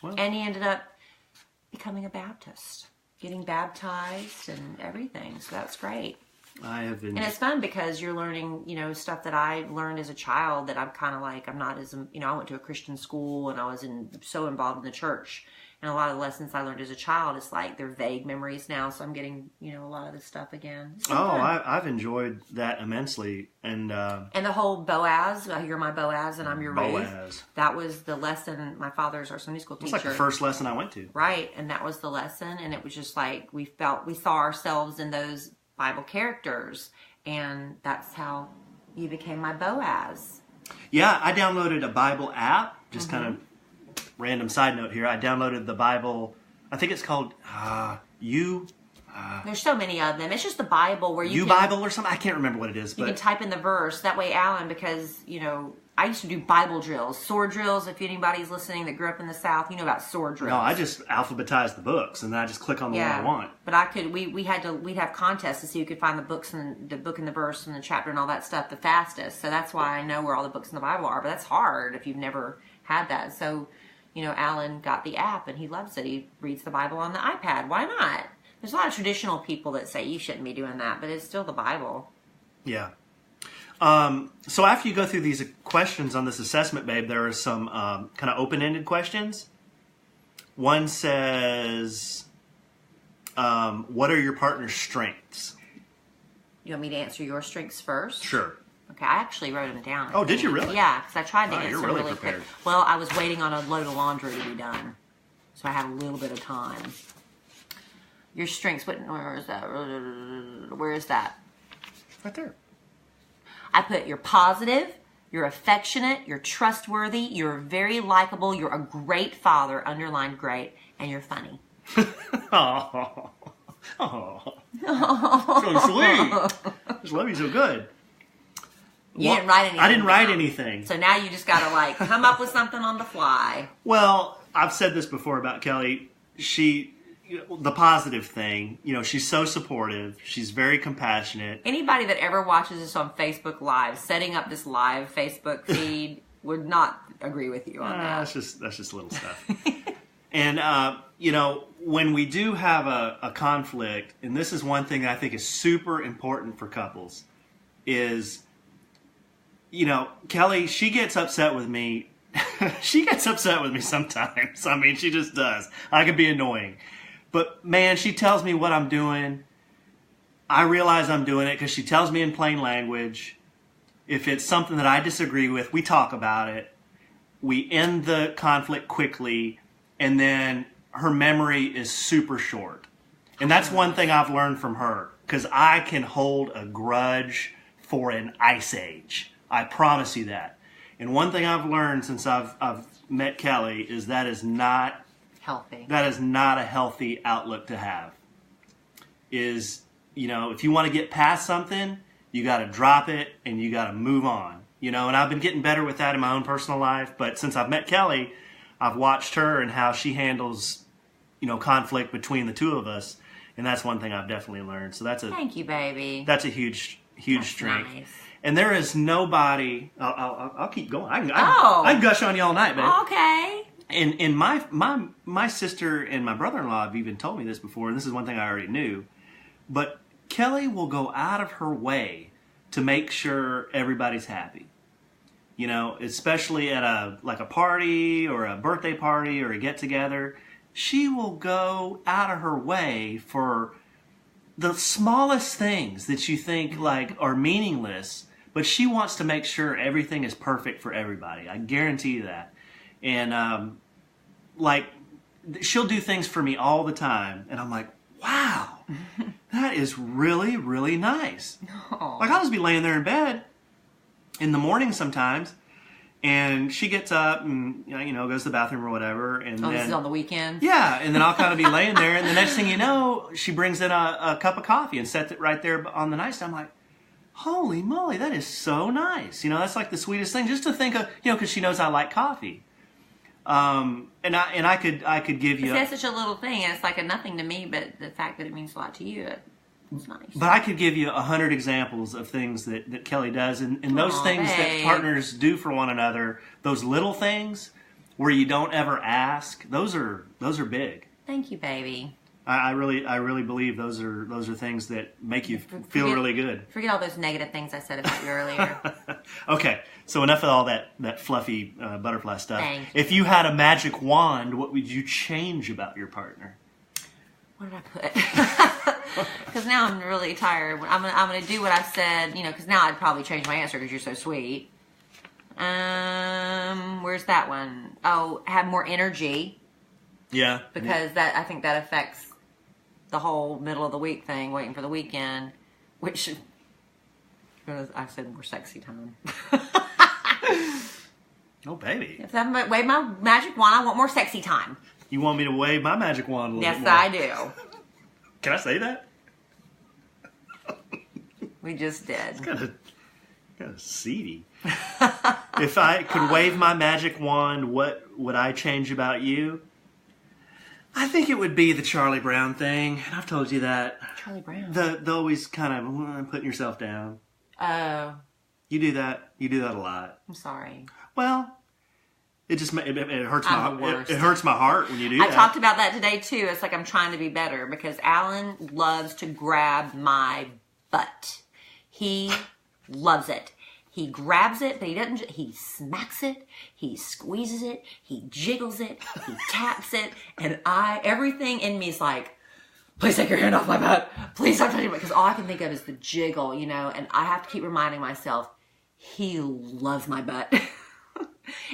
Well, and he ended up becoming a Baptist, getting baptized and everything, so that's great. I have been, and it's fun because you're learning, stuff that I learned as a child that I'm kind of like, I'm not as, I went to a Christian school and I was so involved in the church, and a lot of the lessons I learned as a child, it's like they're vague memories now, so I'm getting, a lot of this stuff again. I've enjoyed that immensely, and the whole Boaz, you're my Boaz and I'm your Boaz. Ruth. That was the lesson. My father's our Sunday school teacher. It's like the first lesson I went to. Right, and that was the lesson, and it was just like we saw ourselves in those Bible characters, and that's how you became my Boaz. Yeah, I downloaded a Bible app. Just kind of random side note here. I downloaded the Bible. I think it's called There's so many of them. It's just the Bible where you Bible or something. I can't remember what it is. You can type in the verse. That way, Alan, because, I used to do Bible drills, sword drills. If anybody's listening that grew up in the South, you know about sword drills. No, I just alphabetized the books, and then I just click on the one I want. But we'd have contests to see who could find the books and the book and the verse and the chapter and all that stuff the fastest. So that's why I know where all the books in the Bible are. But that's hard if you've never had that. So, Alan got the app and he loves it. He reads the Bible on the iPad. Why not? There's a lot of traditional people that say you shouldn't be doing that, but it's still the Bible. Yeah. So after you go through these questions on this assessment, babe, there are some kind of open-ended questions. One says, what are your partner's strengths? You want me to answer your strengths first? Sure. Okay, I actually wrote them down. Oh, did you really? Yeah, because I tried to answer you're really quick. prepared. Well, I was waiting on a load of laundry to be done, so I had a little bit of time. Your strengths, where is that? Where is that? Right there. I put you're positive, you're affectionate, you're trustworthy, you're very likable, you're a great father, underlined great, and you're funny. Oh, so sweet. I just love you so good. You didn't write anything. I didn't write anything. So now you just got to come up with something on the fly. Well, I've said this before about Kelly. The positive thing, she's so supportive. She's very compassionate. Anybody that ever watches this on Facebook Live, setting up this live Facebook feed, would not agree with you on that. That's just little stuff. And, when we do have a conflict, and this is one thing that I think is super important for couples, is, Kelly, she gets upset with me she gets upset with me sometimes. I mean, she just does. I can be annoying. But, man, she tells me what I'm doing. I realize I'm doing it because she tells me in plain language. If it's something that I disagree with, we talk about it. We end the conflict quickly, and then her memory is super short. And that's one thing I've learned from her, because I can hold a grudge for an ice age. I promise you that. And one thing I've learned since I've met Kellie is that is not healthy. That is not a healthy outlook to have. Is, you know, if you want to get past something, you got to drop it and you got to move on. You know, and I've been getting better with that in my own personal life. But since I've met Kellie, I've watched her and how she handles, you know, conflict between the two of us. And that's one thing I've definitely learned. So that's thank you, baby. That's a huge strength. Nice. And there is nobody. I'll keep going. I can gush on you all night, babe. Okay. And my sister and my brother-in-law have even told me this before, and this is one thing I already knew. But Kellie will go out of her way to make sure everybody's happy. You know, especially at a party or a birthday party or a get-together. She will go out of her way for the smallest things that you think like are meaningless, but she wants to make sure everything is perfect for everybody. I guarantee you that. And like she'll do things for me all the time, and I'm like, wow, that is really, really nice. Aww. Like I'll just be laying there in bed in the morning sometimes, and she gets up and you know goes to the bathroom or whatever, and then this is on the weekend. Yeah, and then I'll kind of be laying there, and the next thing you know, she brings in a cup of coffee and sets it right there on the nightstand. I'm like, holy moly, that is so nice. You know, that's like the sweetest thing. Just to think of, you know, because she knows I like coffee. And I could give you. That's such a little thing, and it's like a nothing to me, but the fact that it means a lot to you, it's nice. But I could give you 100 examples of things that Kellie does, and those things that partners do for one another. Those little things where you don't ever ask. Those are big. Thank you, baby. I really believe those are things that make you feel really good. Forget all those negative things I said about you earlier. Okay, so enough of all that fluffy butterfly stuff. Thank you. If you had a magic wand, what would you change about your partner? What did I put? Because now I'm really tired. I'm gonna do what I said. You know, because now I'd probably change my answer because you're so sweet. Where's that one? Oh, have more energy. Yeah. Because I think that affects the whole middle of the week thing, waiting for the weekend, which I said more sexy time. Oh, baby. If I wave my magic wand, I want more sexy time. You want me to wave my magic wand a little bit more? Yes, I do. Can I say that? We just did. It's kind of seedy. If I could wave my magic wand, what would I change about you? I think it would be the Charlie Brown thing, and I've told you that. Charlie Brown? The always kind of putting yourself down. Oh. You do that. You do that a lot. I'm sorry. Well, it just it hurts it hurts my heart when you do that. I talked about that today too. It's like I'm trying to be better because Alan loves to grab my butt. He loves it. He grabs it, but he doesn't. He smacks it. He squeezes it. He jiggles it. He taps it, and everything in me is like, please take your hand off my butt. Please stop touching it, because all I can think of is the jiggle, you know. And I have to keep reminding myself, he loves my butt.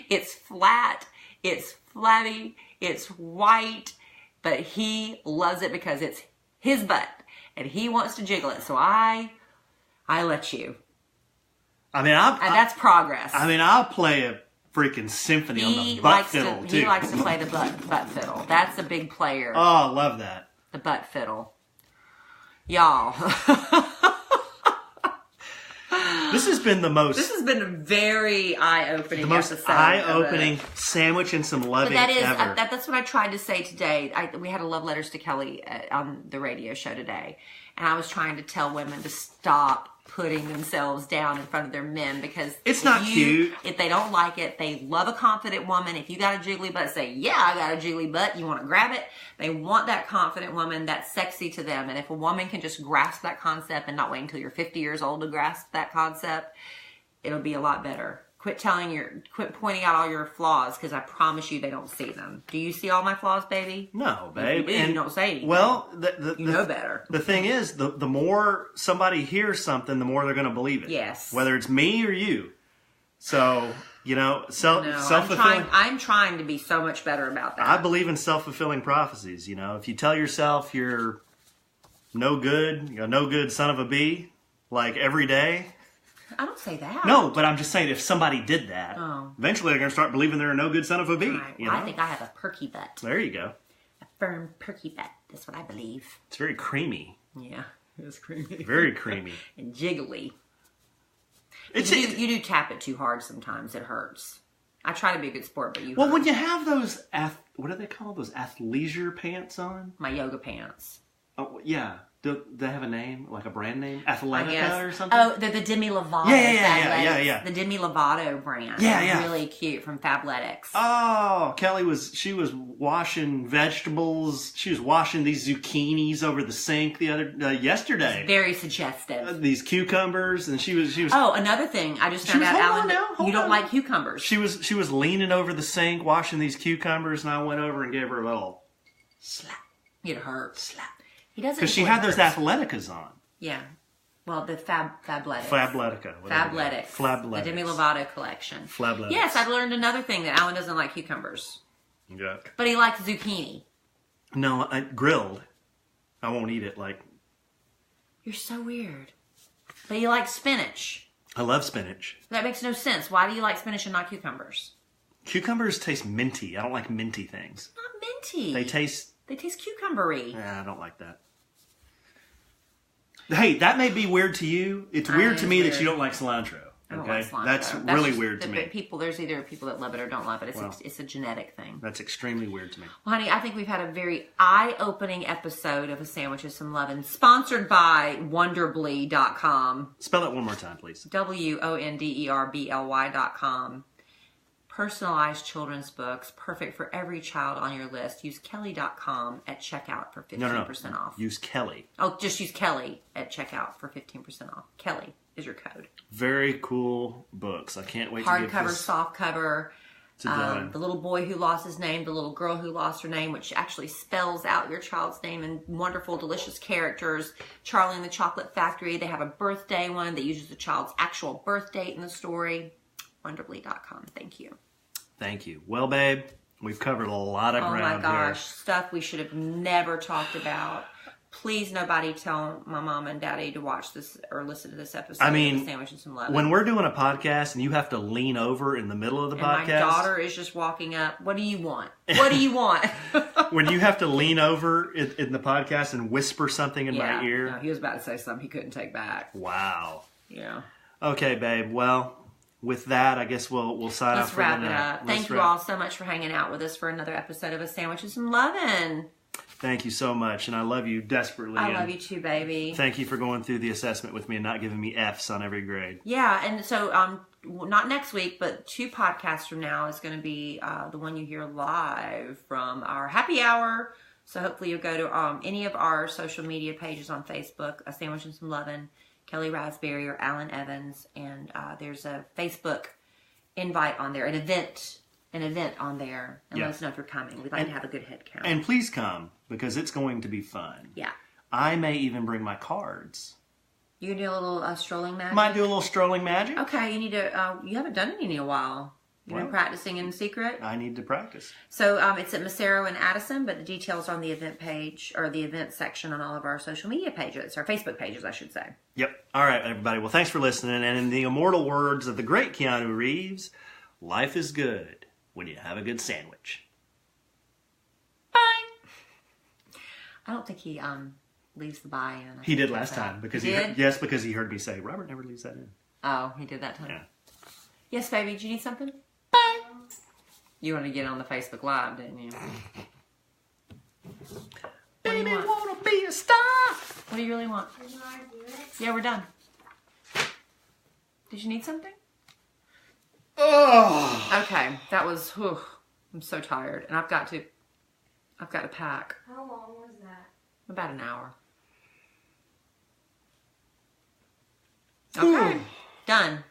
It's flat. It's flabby. It's white, but he loves it because it's his butt, and he wants to jiggle it. So I let you. I mean, that's progress. I mean, I'll play a freaking symphony on the butt fiddle, too. He likes to play the butt fiddle. That's a big player. Oh, I love that. The butt fiddle. Y'all. This has been a very eye-opening episode. The most eye-opening sandwich and some loving ever. That's what I tried to say today. We had a Love Letters to Kellie on the radio show today. And I was trying to tell women to stop putting themselves down in front of their men, because it's not cute. If they don't like it, they love a confident woman. If you got a jiggly butt, say, yeah, I got a jiggly butt. You want to grab it. They want that confident woman that's sexy to them. And if a woman can just grasp that concept and not wait until you're 50 years old to grasp that concept, it'll be a lot better. Quit pointing out all your flaws, because I promise you they don't see them. Do you see all my flaws, baby? No, babe. You don't say anything. Well, you know better. The thing is, the more somebody hears something, the more they're going to believe it. Yes. Whether it's me or you. So, self-fulfilling. I'm trying to be so much better about that. I believe in self-fulfilling prophecies. If you tell yourself you're no good, no good son of a bee, like every day. I don't say that. No, but I'm just saying if somebody did that, eventually they're going to start believing they're a no good son of a bee. Right. Well, I think I have a perky butt. There you go. A firm, perky butt. That's what I believe. It's very creamy. Yeah, it's creamy. Very creamy. And jiggly. You do tap it too hard sometimes. It hurts. I try to be a good sport, but Well, when you have those, what do they call those, athleisure pants on? My yoga pants. Oh, yeah. Do they have a name, like a brand name? Athletica or something? Oh, they're the Demi Lovato. Yeah. The Demi Lovato brand. Yeah. Really cute from Fabletics. Oh, Kelly was washing vegetables. She was washing these zucchinis over the sink yesterday. It's very suggestive. These cucumbers, and she was. Oh, another thing. I just found out, Alan, you don't like cucumbers. She was leaning over the sink washing these cucumbers, and I went over and gave her a little slap. It hurt. Slap. He doesn't. Because she had those Athleticas on. Yeah. Well, the Fabletics. Fabletics. The Demi Lovato collection. Fabletics. Yes, I've learned another thing, that Alan doesn't like cucumbers. Yeah. But he likes zucchini. No, grilled. I won't eat it You're so weird. But you like spinach. I love spinach. That makes no sense. Why do you like spinach and not cucumbers? Cucumbers taste minty. I don't like minty things. Not minty. They taste cucumbery. Yeah, I don't like that. Hey, that may be weird to you. It's weird to me that you don't like cilantro. I don't okay? like cilantro. That's really weird to me. There's either people that love it or don't love it. It's a genetic thing. That's extremely weird to me. Well, honey, I think we've had a very eye-opening episode of A Sandwich with Some Lovin', sponsored by Wonderbly.com. Spell that one more time, please. WONDERBLY.com. Personalized children's books, perfect for every child on your list. Use Kellie.com at checkout for 15% off. Use Kellie. Oh, just use Kellie at checkout for 15% off. Kellie is your code. Very cool books. I can't wait to give Hardcover, this softcover. The little boy who lost his name, the little girl who lost her name, which actually spells out your child's name in wonderful, delicious characters. Charlie and the Chocolate Factory. They have a birthday one that uses the child's actual birth date in the story. Wonderbly.com. Thank you. Thank you. Well, babe, we've covered a lot of ground here. Oh my gosh, stuff we should have never talked about. Please, nobody tell my mom and daddy to watch this or listen to this episode. I mean, of Sandwich and Some Lovin'. When we're doing a podcast and you have to lean over in the middle of the podcast. My daughter is just walking up. What do you want? What do you want? When you have to lean over in the podcast and whisper something in my ear. No, he was about to say something he couldn't take back. Wow. Yeah. Okay, babe. Well, with that, I guess we'll sign off for the night. Let's wrap it up. Thank you all so much for hanging out with us for another episode of A Sandwich with Some Lovin'. Thank you so much, and I love you desperately. I love you too, baby. Thank you for going through the assessment with me and not giving me Fs on every grade. Yeah, and so not next week, but 2 podcasts from now is going to be the one you hear live from our happy hour. So hopefully you'll go to any of our social media pages on Facebook, A Sandwich and Some Lovin', Kellie Rasberry or Alan Evans, and there's a Facebook invite on there, an event on there, and let us know if you're coming. We'd like to have a good head count. And please come, because it's going to be fun. Yeah. I may even bring my cards. You gonna do a little strolling magic? Might do a little strolling magic. Okay, you need to. You haven't done any in a while. You've been practicing in secret? I need to practice. So it's at Mesero and Addison, but the details are on the event page, or the event section on all of our social media pages, or Facebook pages, I should say. Yep. All right, everybody. Well, thanks for listening. And in the immortal words of the great Keanu Reeves, life is good when you have a good sandwich. Bye. I don't think he leaves the bye in. He did last time. Because he heard me say, Robert never leaves that in. Oh, he did that time? Yeah. Yes, baby. Do you need something? Bye. You want to get on the Facebook Live, didn't you? Baby, wanna be a star. What do you really want? Yeah, we're done. Did you need something? Oh. Okay, that was. Whew, I'm so tired, and I've got to pack. How long was that? About an hour. Okay, done.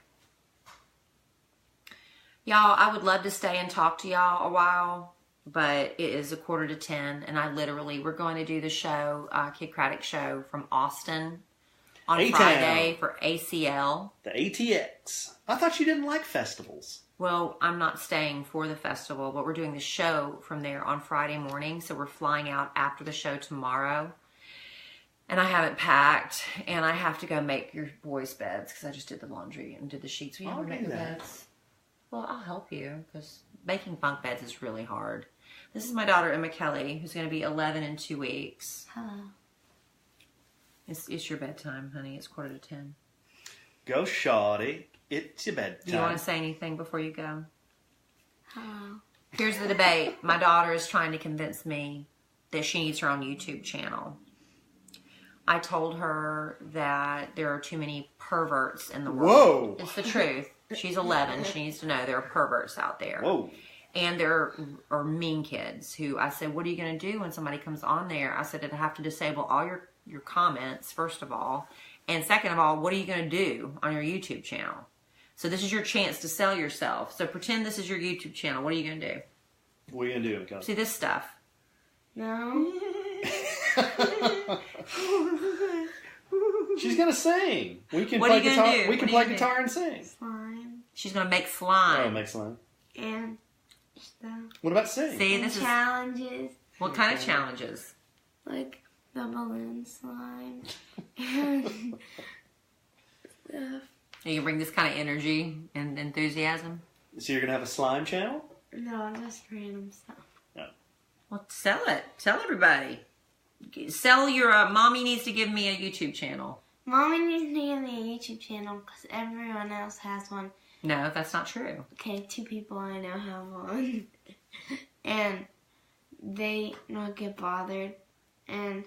Y'all, I would love to stay and talk to y'all a while, but it is 9:45, and we're going to do the show, Kid Craddock show from Austin on A-Town. Friday for ACL. The ATX. I thought you didn't like festivals. Well, I'm not staying for the festival, but we're doing the show from there on Friday morning, so we're flying out after the show tomorrow. And I haven't packed, and I have to go make your boys' beds because I just did the laundry and did the sheets. We I'll haven't made do the that. beds. Well, I'll help you because making bunk beds is really hard. This is my daughter, Emma Kellie, who's going to be 11 in 2 weeks. Hello. It's your bedtime, honey. It's 9:45. Go, shawty. It's your bedtime. Do you want to say anything before you go? Hello. Here's the debate. My daughter is trying to convince me that she needs her own YouTube channel. I told her that there are too many perverts in the world. Whoa. It's the truth. She's 11. She needs to know there are perverts out there. Whoa. And there are mean kids who I said, what are you going to do when somebody comes on there? I said, I have to disable all your comments, first of all. And second of all, what are you going to do on your YouTube channel? So this is your chance to sell yourself. So pretend this is your YouTube channel. What are you going to do? What are you going to do, Kelly? See this stuff. No. She's going to sing. We can What play are you guitar. gonna do? We can What are play you guitar gonna and sing. Slime. She's going to make slime. Oh, make slime. And stuff. What about sing? See, And this is... challenges. What kind of challenges? Like the balloon slime. And stuff. You can bring this kind of energy and enthusiasm? So you're going to have a slime channel? No, just random stuff. Well, sell it. Tell everybody. Sell your... mommy needs to give me a YouTube channel. Mommy needs to give me a YouTube channel because everyone else has one. No, that's not true. Okay, 2 people I know have one. And they don't get bothered. And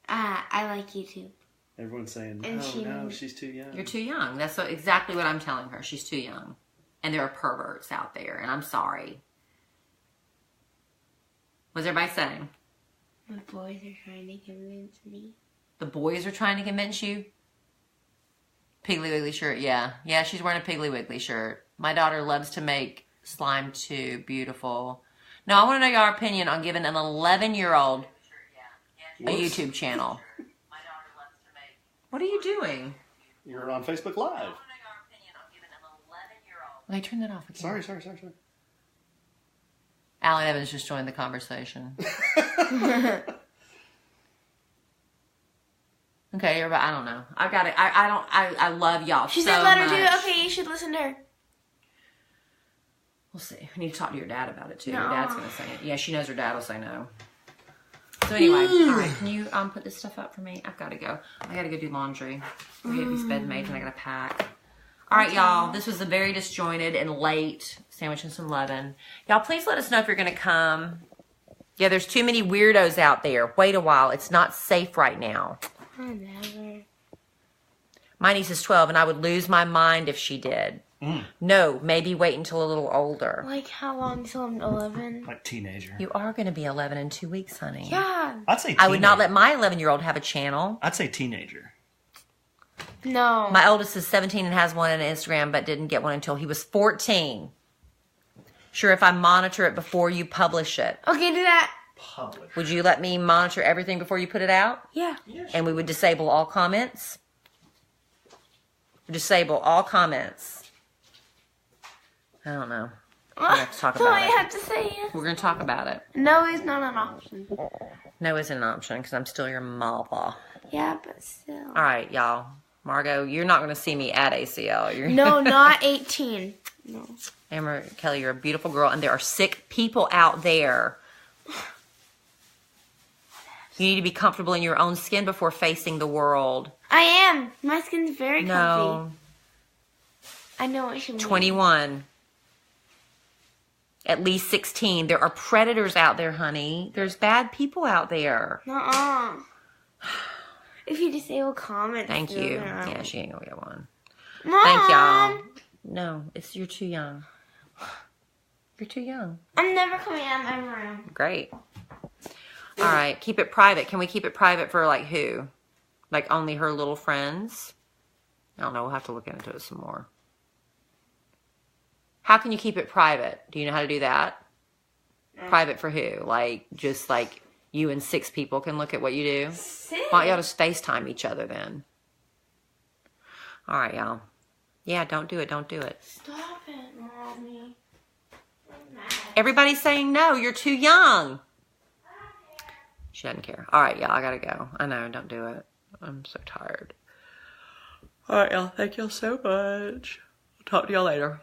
I like YouTube. Everyone's saying, And no, she's too young. You're too young. That's exactly what I'm telling her. She's too young. And there are perverts out there. And I'm sorry. What's everybody saying? My boys are trying to convince me. The boys are trying to convince you? Piggly Wiggly shirt, yeah. Yeah, she's wearing a Piggly Wiggly shirt. My daughter loves to make slime too. Beautiful. Now, I want to know your opinion on giving an 11-year-old a YouTube channel. What are you doing? You're on Facebook Live. Okay, turn that off again. Sorry. Alan Evans just joined the conversation. Okay, everybody, I don't know. I got it. I love y'all She so said let her much. do it. Okay, you should listen to her. We'll see. I need to talk to your dad about it too. No. Your dad's gonna say it. Yeah, she knows her dad will say no. So anyway, all right. Can you put this stuff up for me? I've got to go. I got to go do laundry. We get these bed made, and I got to pack. All right, y'all. This was a very disjointed and late sandwich and some Lovin. Y'all, please let us know if you're gonna come. Yeah, there's too many weirdos out there. Wait a while. It's not safe right now. I never. My niece is 12, and I would lose my mind if she did. No, maybe wait until a little older. Like how long till I'm 11? Like teenager. You are going to be 11 in 2 weeks, honey. Yeah. I'd say teenager. I would not let my 11-year-old have a channel. I'd say teenager. No. My oldest is 17 and has one on Instagram, but didn't get one until he was 14. Sure, if I monitor it before you publish it. Okay, do that. Public. Would you let me monitor everything before you put it out? Yeah. And we would disable all comments? Disable all comments. I don't know. We have to talk So about I it. have to say yes. We're going to talk about it. No is not an option. No isn't an option because I'm still your mother. Yeah, but still. All right, y'all. Margot, you're not going to see me at ACL. You're No, not 18. No. Amber Kelly, you're a beautiful girl, and there are sick people out there. You need to be comfortable in your own skin before facing the world. I am. My skin's very comfy. No. I know what you mean. 21. At least 16. There are predators out there, honey. There's bad people out there. Nuh-uh. If you disable comments. Thank then, you. yeah. Yeah, she ain't gonna get one. Mom! Thank y'all. No, you're too young. You're too young. I'm never coming out of my room. Great. All right, keep it private. Can we keep it private for like who? Like only her little friends? I don't know. We'll have to look into it some more. How can you keep it private? Do you know how to do that? Private for who? Like, just like you and 6 people can look at what you do? 6? Why don't y'all just FaceTime each other then? All right, y'all. Yeah, don't do it. Don't do it. Stop it, Mommy. I'm mad. Everybody's saying no. You're too young. She doesn't care. All right, y'all. I gotta go. I know. Don't do it. I'm so tired. All right, y'all. Thank y'all so much. I'll talk to y'all later.